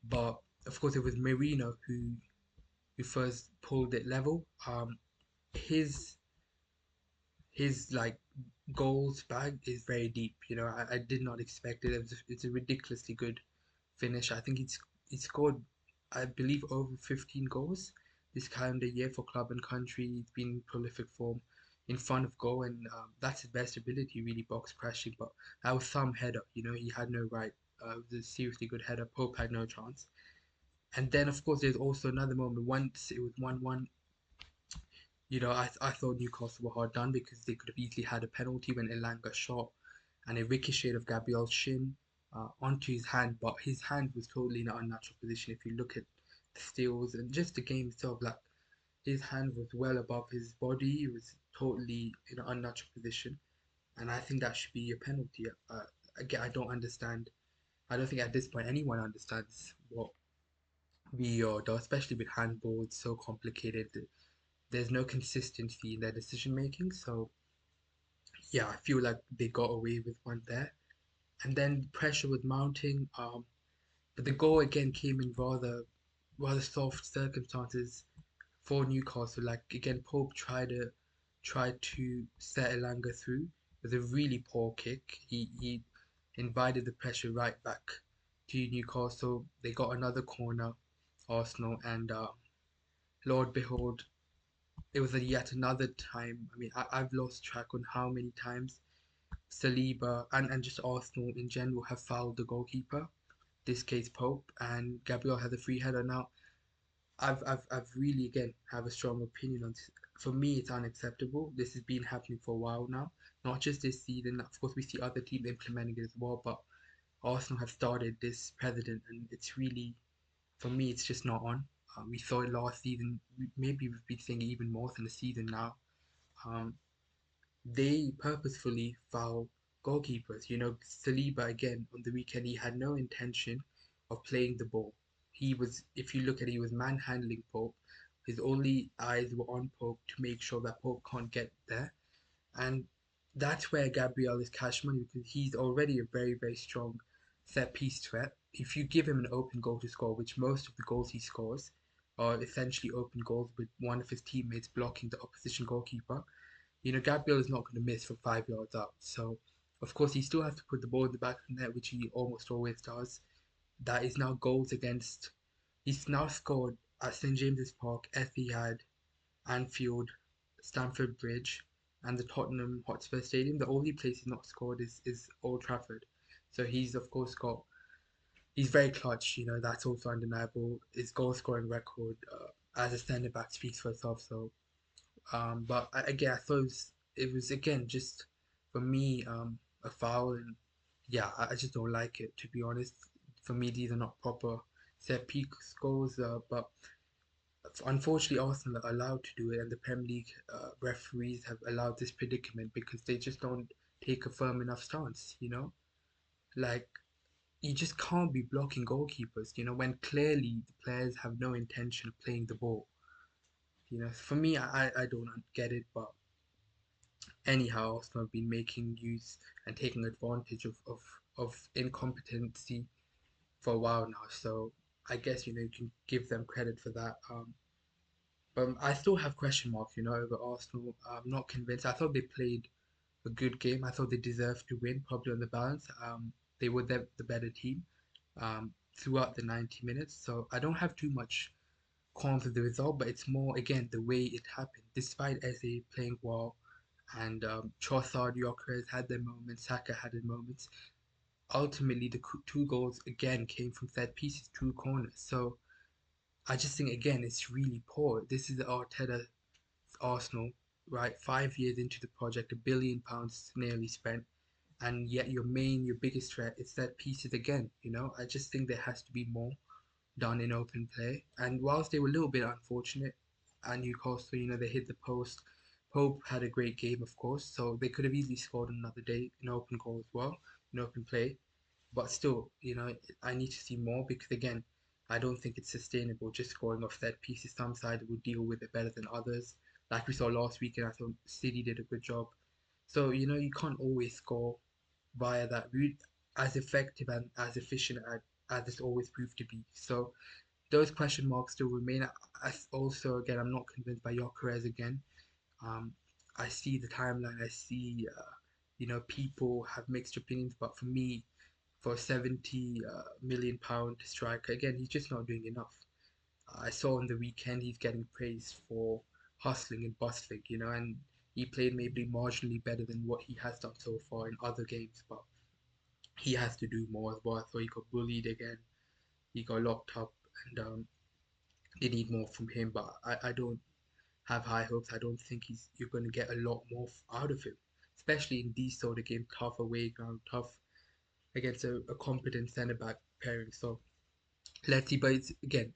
But of course, it was Merino who first pulled it level. His his like goals bag is very deep. I did not expect it. It's a ridiculously good finish. I think he scored, I believe, over 15 goals this calendar year for club and country. He's been in prolific form in front of goal, and that's his best ability, really box pressing. But that was some header. He had no right. It was a seriously good header. Pope had no chance. And then, of course, there's also another moment. Once it was 1-1, I thought Newcastle were hard done because they could have easily had a penalty when Elanga shot and a ricochet of Gabriel's shin onto his hand, but his hand was totally in an unnatural position. If you look at the steals and just the game itself, like his hand was well above his body. It was totally in an unnatural position, and I think that should be a penalty. Again, I don't understand. I don't think at this point anyone understands what VAR does, especially with handball. It's so complicated. There's no consistency in their decision making. So yeah, I feel like they got away with one there. And then pressure was mounting. But the goal again came in rather soft circumstances for Newcastle. Like again, Pope tried to set Elanga through with a really poor kick. He invited the pressure right back to Newcastle. They got another corner, Arsenal, and Lord behold, it was yet another time. I mean, I've lost track on how many times Saliba and just Arsenal in general have fouled the goalkeeper. This case Pope, and Gabriel had a free header. Now I've really again have a strong opinion on this. For me, it's unacceptable. This has been happening for a while now, not just this season. Of course, we see other teams implementing it as well, but Arsenal have started this precedent, and it's really For me, it's just not on. We saw it last season. Maybe we've been seeing it even more than a season now. Um, they purposefully foul goalkeepers. Saliba again on the weekend, he had no intention of playing the ball. He was, if you look at it, he was manhandling Pope. His only eyes were on Pope to make sure that Pope can't get there. And that's where Gabriel is cash money because he's already a very, very strong set piece threat. If you give him an open goal to score, which most of the goals he scores are essentially open goals with one of his teammates blocking the opposition goalkeeper, Gabriel is not going to miss from 5 yards out. So, of course, he still has to put the ball in the back of the net, which he almost always does. That is now goals against. He's now scored at St James's Park, Etihad, Anfield, Stamford Bridge, and the Tottenham Hotspur Stadium. The only place he's not scored is Old Trafford. So he's of course got. He's very clutch. That's also undeniable. His goal scoring record as a centre back speaks for itself. So but again, I thought it was again just for me a foul, and yeah, I just don't like it to be honest. For me, these are not proper set piece goals, but unfortunately, Arsenal are allowed to do it, and the Premier League referees have allowed this predicament because they just don't take a firm enough stance. Like you just can't be blocking goalkeepers. When clearly the players have no intention of playing the ball. For me, I don't get it, but anyhow, Arsenal have been making use and taking advantage of incompetency for a while now. So I guess you can give them credit for that. But I still have question marks, over Arsenal. I'm not convinced. I thought they played a good game. I thought they deserved to win, probably on the balance. They were the better team throughout the 90 minutes. So I don't have too much qualms with the result, but it's more again the way it happened. Despite Eze playing well, and Trossard, Gyökeres had their moments, Saka had their moments. Ultimately, the two goals again came from set pieces, two corners. So I just think again it's really poor. This is the Arteta Arsenal, right? 5 years into the project, £1 billion nearly spent, and yet your biggest threat is set pieces again. I just think there has to be more done in open play. And whilst they were a little bit unfortunate at Newcastle, they hit the post. Pope had a great game, of course, so they could have easily scored another day in open goal as well, in open play. But still, I need to see more because again, I don't think it's sustainable just scoring off set pieces. Some sides will deal with it better than others. Like we saw last weekend, I thought City did a good job. So, you can't always score via that route as effective and as efficient as it's always proved to be. So those question marks still remain. Also, again, I'm not convinced by Gyökeres again. Um, I see the timeline. I see, people have mixed opinions, but for me, for 70 million-pound striker, again, he's just not doing enough. I saw on the weekend he's getting praised for hustling and bustling, and he played maybe marginally better than what he has done so far in other games, but he has to do more as well. So he got bullied again, he got locked up, and they need more from him. But I don't have high hopes. I don't think you're going to get a lot more out of him, especially in these sort of games, tough away ground, tough against a competent centre back pairing. So let's see. But it's again,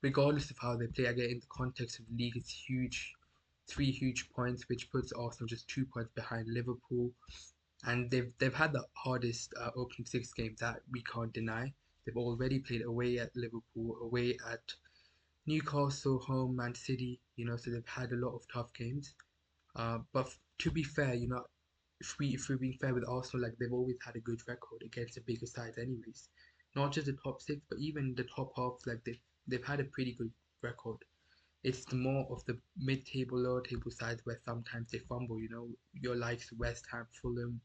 regardless of how they play, again in the context of the league, it's huge, 3 huge points, which puts Arsenal just 2 points behind Liverpool, and they've had the hardest opening 6 games that we can't deny. They've already played away at Liverpool, away at Newcastle, home, Man City. So they've had a lot of tough games. But to be fair, if we're being fair with Arsenal, like they've always had a good record against the bigger sides, anyways. Not just the top six, but even the top half, like they've had a pretty good record. It's the more of the mid-table, lower-table sides where sometimes they fumble. Your likes West Ham, Fulham,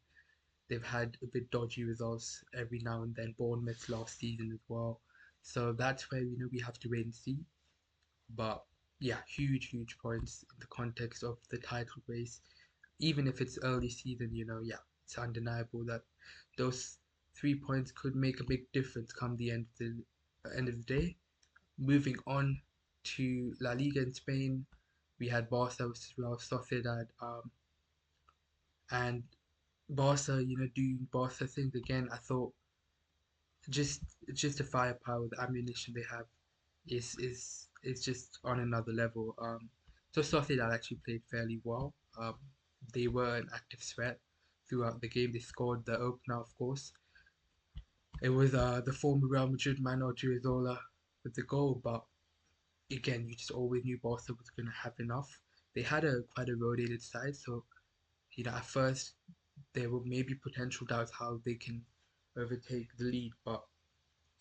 they've had a bit dodgy results every now and then. Bournemouth last season as well. So that's where we have to wait and see. But yeah, huge points in the context of the title race. Even if it's early season, yeah, it's undeniable that those 3 points could make a big difference come the end of the day. Moving on to La Liga in Spain, we had Barca versus Real Sociedad, and Barca, doing Barca things again. I thought just just the firepower, the ammunition they have is just on another level. So Sociedad actually played fairly well. They were an active threat throughout the game. They scored the opener, of course. It was the former Real Madrid man Odriozola with the goal, but again, you just always knew Barca was going to have enough. They had a quite a rotated side, so at first there were maybe potential doubts how they can overtake the lead, but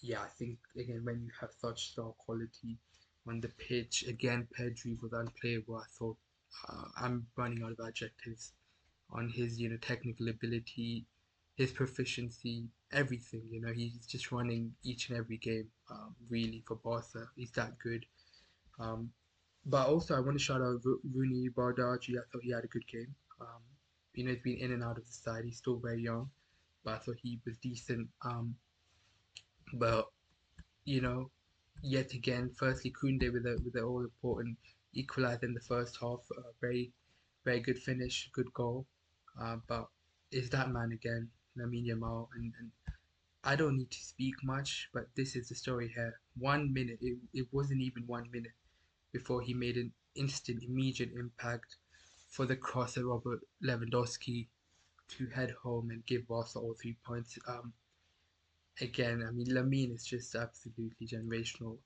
yeah, I think again when you have such star quality on the pitch, again Pedri was unplayable. I thought I'm running out of adjectives on his technical ability, his proficiency, everything. He's just running each and every game really for Barca. He's that good. Um, but also I want to shout out Rooney Bardaji. I thought he had a good game. He's been in and out of the side. He's still very young, but I thought he was decent. But you know, yet again, firstly Kunde with the all important equalizer in the first half. Very very good finish, good goal. But is that man again, Lamine Yamal? And I don't need to speak much, but this is the story here. 1 minute, it wasn't even 1 minute before he made an instant, immediate impact for the cross at Robert Lewandowski to head home and give Barca all 3 points. Again, I mean, Lamine is just absolutely generational.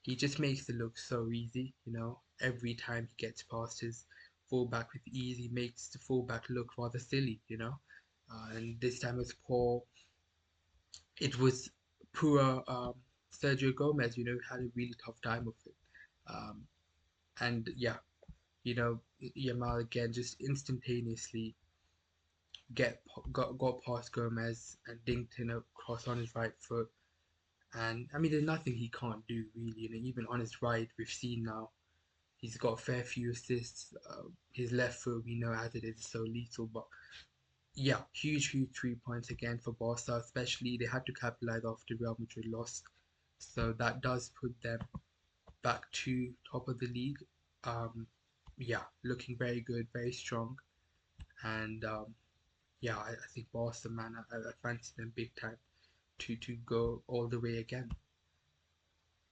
He just makes it look so easy. Every time he gets past his fullback with ease, he makes the fullback look rather silly. And this time it was poor Sergio Gomez, had a really tough time with it. Um, and yeah, Yamal again just instantaneously got past Gomez and dinked in a cross on his right foot. And I mean, there's nothing he can't do really. Even on his right, we've seen now he's got a fair few assists. His left foot, we know as it is so lethal. But yeah, huge, huge 3 points again for Barca. Especially they had to capitalize after Real Madrid lost, so that does put them back to top of the league. Um, yeah, looking very good, very strong, and yeah, I think Barca, man, I fancy them big time to go all the way again.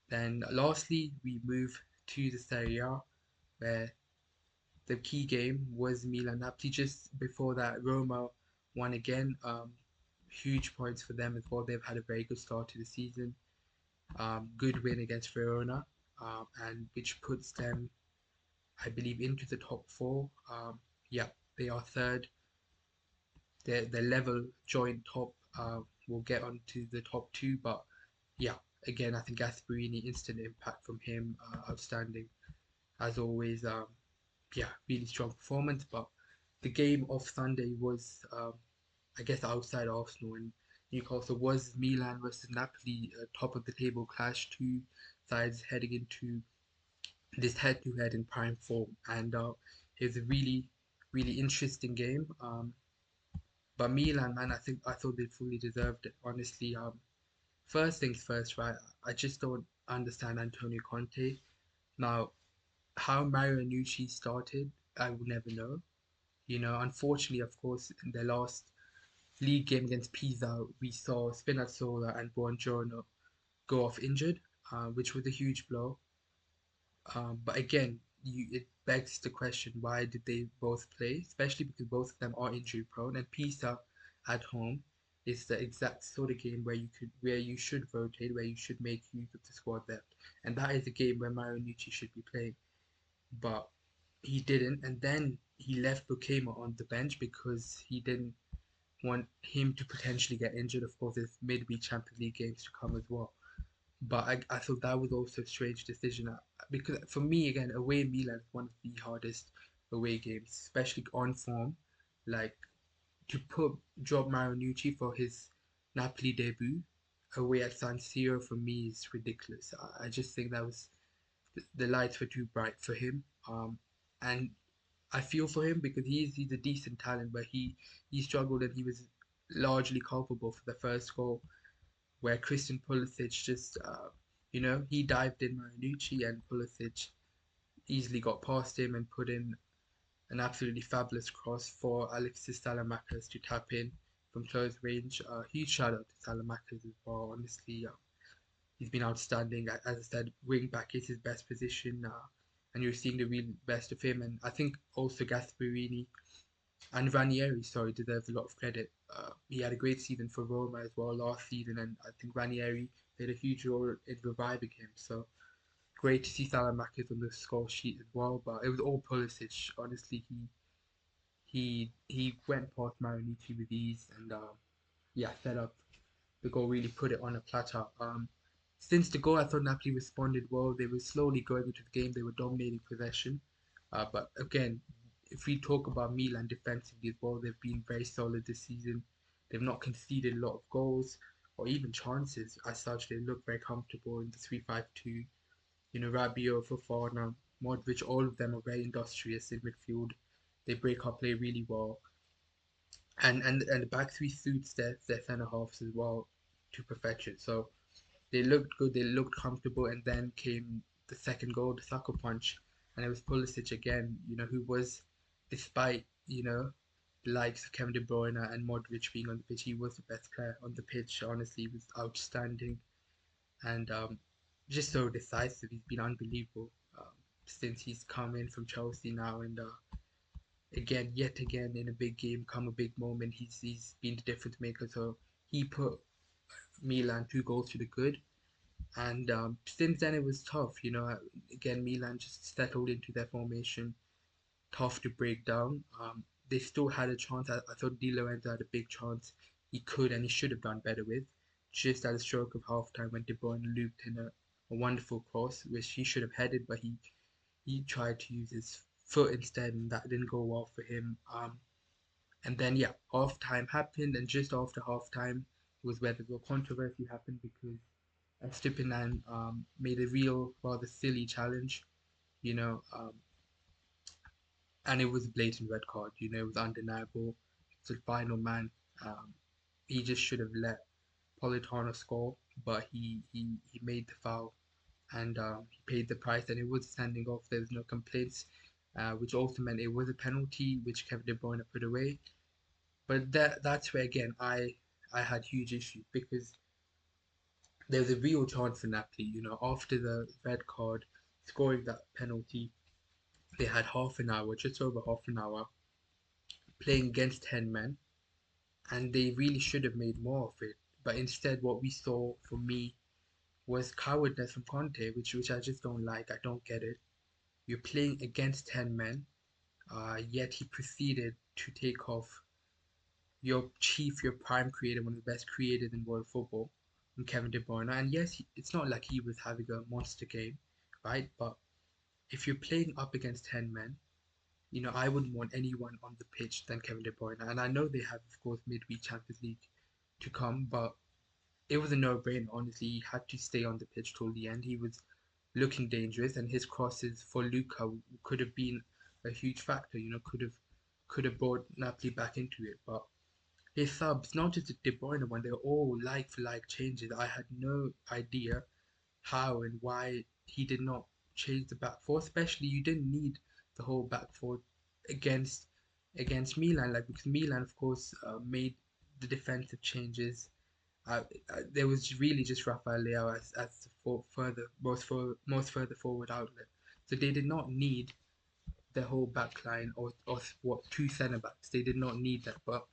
Then lastly, we move to the Serie A, where the key game was Milan Napoli. Just before that, Roma won again. Huge points for them as well. They've had a very good start to the season. Good win against Verona, and which puts them, I believe, into the top four. Yeah, they are third. Their level joint top will get onto the top two, but yeah, again, I think Gasperini, instant impact from him, outstanding as always. Yeah, really strong performance. But the game of Sunday was, I guess, outside Arsenal and Newcastle was Milan versus Napoli, top of the table clash. Two sides heading into this head-to-head in prime form, and it was a really, really interesting game. But Milan, man, I thought they fully deserved it. Honestly, first things first, right? I just don't understand Antonio Conte. Now, how Marinucci started, I will never know. Unfortunately, of course, in their last league game against Pisa, we saw Spinazzola and Buongiorno go off injured, which was a huge blow. But again, it begs the question, why did they both play? Especially because both of them are injury prone, and Pisa at home is the exact sort of game where you should rotate, where you should make use of the squad depth, and that is a game where Marinucci should be playing. But he didn't, and then he left Bukema on the bench because he didn't want him to potentially get injured. Of course, there's midweek Champions League games to come as well. But I thought that was also a strange decision because for me, again, away Milan is one of the hardest away games, especially on form. Like to drop Marinucci for his Napoli debut away at San Siro for me is ridiculous. I just think that was the lights were too bright for him. And I feel for him because he's a decent talent, but he struggled and he was largely culpable for the first goal where Christian Pulisic just he dived in Marinucci and Pulisic easily got past him and put in an absolutely fabulous cross for Alexis Salamakers to tap in from close range. Huge shout out to Salamakers as well. Honestly, he's been outstanding. As I said, wing back is his best position, and you're seeing the real best of him. And I think also Gasperini and Ranieri, sorry, deserves a lot of credit. He had a great season for Roma as well last season, and I think Ranieri played a huge role in reviving him. So great to see Salamakers on the score sheet as well. But it was all Pulisic. Honestly, he went past Marinici with ease, and yeah, set up the goal, really put it on a platter. Since the goal, I thought Napoli responded well. They were slowly going into the game. They were dominating possession. But again, if we talk about Milan defensively as well, they've been very solid this season. They've not conceded a lot of goals or even chances as such. They look very comfortable in the 3-5-2. You know, Rabiot, Fofana, Modric, all of them are very industrious in midfield. They break up play really well. And the back three suits their centre halves as well to perfection. So they looked good, they looked comfortable, and then came the second goal, the sucker punch, and it was Pulisic again, you know, who was, despite, you know, the likes of Kevin De Bruyne and Modric being on the pitch, he was the best player on the pitch. Honestly, he was outstanding and just so decisive. He's been unbelievable since he's come in from Chelsea now, and again, yet again, in a big game, come a big moment, he's been the difference maker. So he put Milan 2 goals to the good. And since then, it was tough. You know, again, Milan just settled into their formation, tough to break down. They still had a chance. I thought Di Lorenzo had a big chance. He could and he should have done better with. Just at the stroke of halftime when De Bruyne looped in a wonderful cross, which he should have headed, but he tried to use his foot instead, and that didn't go well for him. And then yeah, half time happened, and just after half time was where the real controversy happened because Stipinan made a real rather silly challenge, you know, and it was a blatant red card. You know, it was undeniable. It's the final man. Um, he just should have let Politano score, but he made the foul and he paid the price, and it was standing off. There was no complaints, which also meant it was a penalty which Kevin De Bruyne put away. But that's where again I had huge issues because there was a real chance for Napoli. You know, after the red card, scoring that penalty, they had half an hour, just over half an hour, playing against 10 men, and they really should have made more of it. But instead, what we saw for me was cowardness from Conte, which I just don't like. I don't get it. You're playing against 10 men, yet he proceeded to take off your chief, your prime creator, one of the best creators in world football, in Kevin De Bruyne. And yes, it's not like he was having a monster game, right? But if you're playing up against 10 men, you know, I wouldn't want anyone on the pitch than Kevin De Bruyne. And I know they have, of course, midweek Champions League to come, but it was a no-brainer. Honestly, he had to stay on the pitch till the end. He was looking dangerous, and his crosses for Luca could have been a huge factor. You know, could have brought Napoli back into it. But his subs, not just the De Bruyne one, they're all like for like changes. I had no idea how and why he did not change the back four. Especially, you didn't need the whole back four against Milan, like because Milan, of course, made the defensive changes. There was really just Rafael Leao as the most further forward outlet. So they did not need the whole back line or what, 2 centre backs. They did not need that. But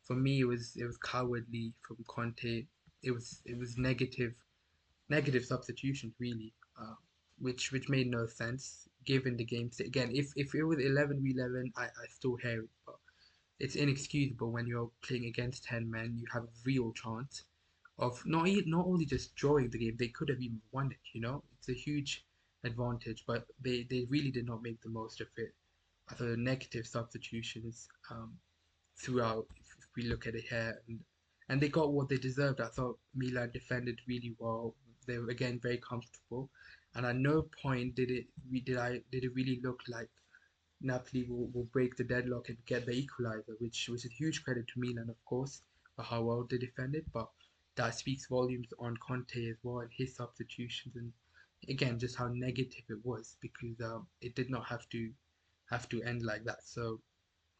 for me, it was cowardly from Conte. It was negative substitutions really, which made no sense given the game. Again, if it was 11v11, I still hear it, but it's inexcusable when you're playing against 10 men. You have a real chance of not only just drawing the game, they could have even won it. You know, it's a huge advantage, but they really did not make the most of it. I thought negative substitutions throughout. If we look at it here, and they got what they deserved. I thought Milan defended really well. They were again very comfortable, and at no point did it really look like Napoli will break the deadlock and get the equalizer, which was a huge credit to Milan, of course, for how well they defended. But that speaks volumes on Conte as well and his substitutions, and again just how negative it was because it did not have to end like that. So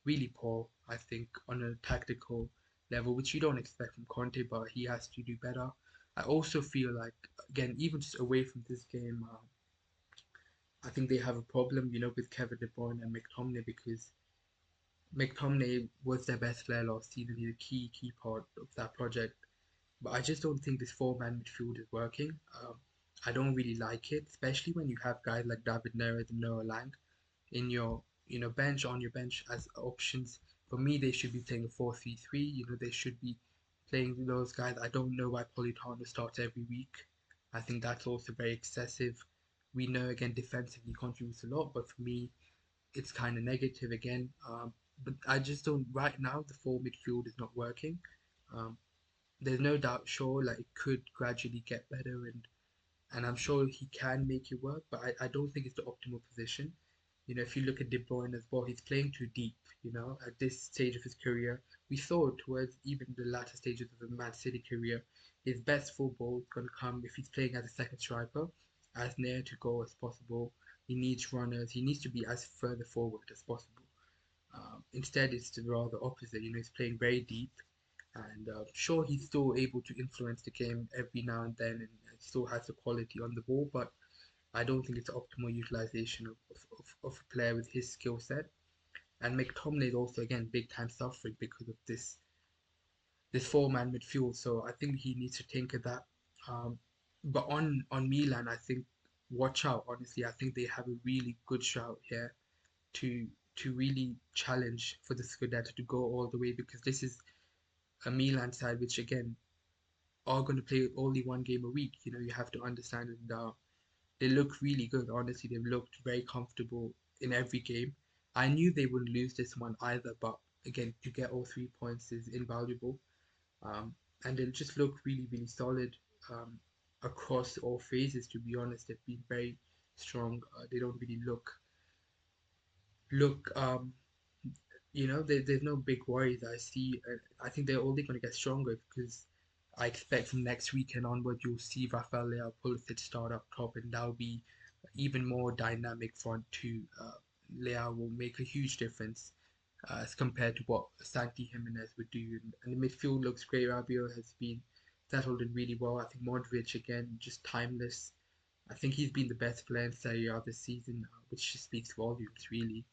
really poor, I think, on a tactical level, which you don't expect from Conte, but he has to do better. I also feel like, again, even just away from this game, I think they have a problem, with Kevin De Bruyne and McTominay because McTominay was their best player last season. He's a key part of that project. But I just don't think this four-man midfield is working. I don't really like it, especially when you have guys like David Neres and Noah Lang in your bench on your bench as options. For me, they should be playing a 4-3-3. They should be playing those guys. I don't know why Politano starts every week. I think that's also very excessive. We know again defensively contributes a lot, but for me, it's kind of negative again. But I just don't. Right now, the full midfield is not working. Um, there's no doubt, sure, like it could gradually get better, and I'm sure he can make it work, but I don't think it's the optimal position. If you look at De Bruyne as well, he's playing too deep, at this stage of his career. We saw towards even the latter stages of the Man City career, his best football is going to come if he's playing as a second striker, as near to goal as possible. He needs runners, he needs to be as further forward as possible. Instead, it's the rather opposite. He's playing very deep, and sure, he's still able to influence the game every now and then, and still has the quality on the ball. But I don't think it's optimal utilization of a player with his skill set. And McTominay is also again big time suffering because of this four-man midfield. So I think he needs to tinker that. Um, but on Milan, I think watch out. Honestly, I think they have a really good shout here to to really challenge for the Scudetto to go all the way because this is a Milan side which again are going to play only one game a week. You have to understand, and they look really good. Honestly, they've looked very comfortable in every game. I knew they wouldn't lose this one either, but again, to get all 3 points is invaluable. Um, and they just look really solid across all phases. To be honest, they've been very strong. They don't really look there's no big worries I see. I think they're only going to get stronger because I expect from next weekend onward you'll see Rafael Leao Pulisic start up top, and that'll be even more dynamic front two. Leao will make a huge difference as compared to what Santi Jimenez would do. And the midfield looks great. Rabiot has been settled in really well. I think Modric again just timeless. I think he's been the best player in Serie A this season, which just speaks volumes really.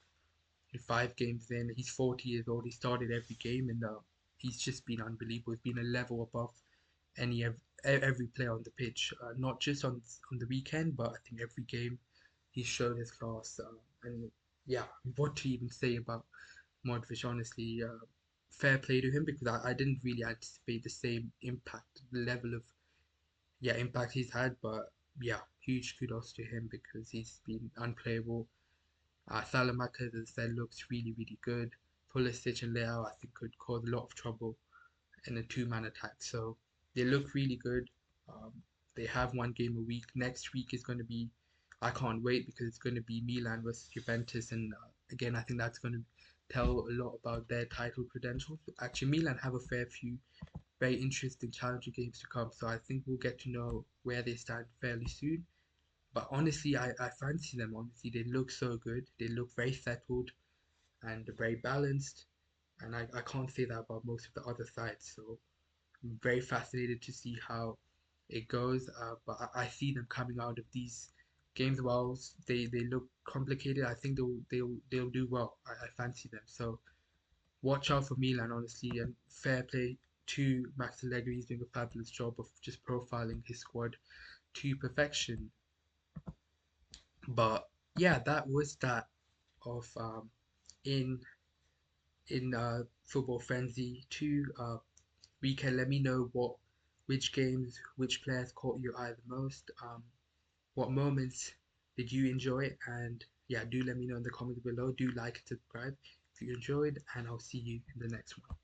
5 games in. He's 40 years old. He started every game, and he's just been unbelievable. He's been a level above every player on the pitch, not just on the weekend, but I think every game he's shown his class. And yeah, what to even say about Modric? Honestly, fair play to him because I didn't really anticipate the same impact, the level of impact he's had, but yeah, huge kudos to him because he's been unplayable. Salamanca, as I said, looks really good. Pulisic and Leao, I think, could cause a lot of trouble in a two-man attack. So they look really good. Um, they have one game a week. Next week is going to be, I can't wait because it's going to be Milan versus Juventus. And again, I think that's going to tell a lot about their title credentials. Actually, Milan have a fair few very interesting challenger games to come. So I think we'll get to know where they stand fairly soon. But honestly, I fancy them. Honestly, they look so good. They look very settled and very balanced. And I can't say that about most of the other sides. So I'm very fascinated to see how it goes. But I see them coming out of these games while they look complicated. I think they'll do well. I fancy them. So watch out for Milan, honestly, and fair play to Max Allegri. He's doing a fabulous job of just profiling his squad to perfection. But yeah, that was that of in Football Frenzy 2 weekend. Let me know which games, which players caught your eye the most. What moments did you enjoy? And yeah, do let me know in the comments below. Do like and subscribe if you enjoyed, and I'll see you in the next one.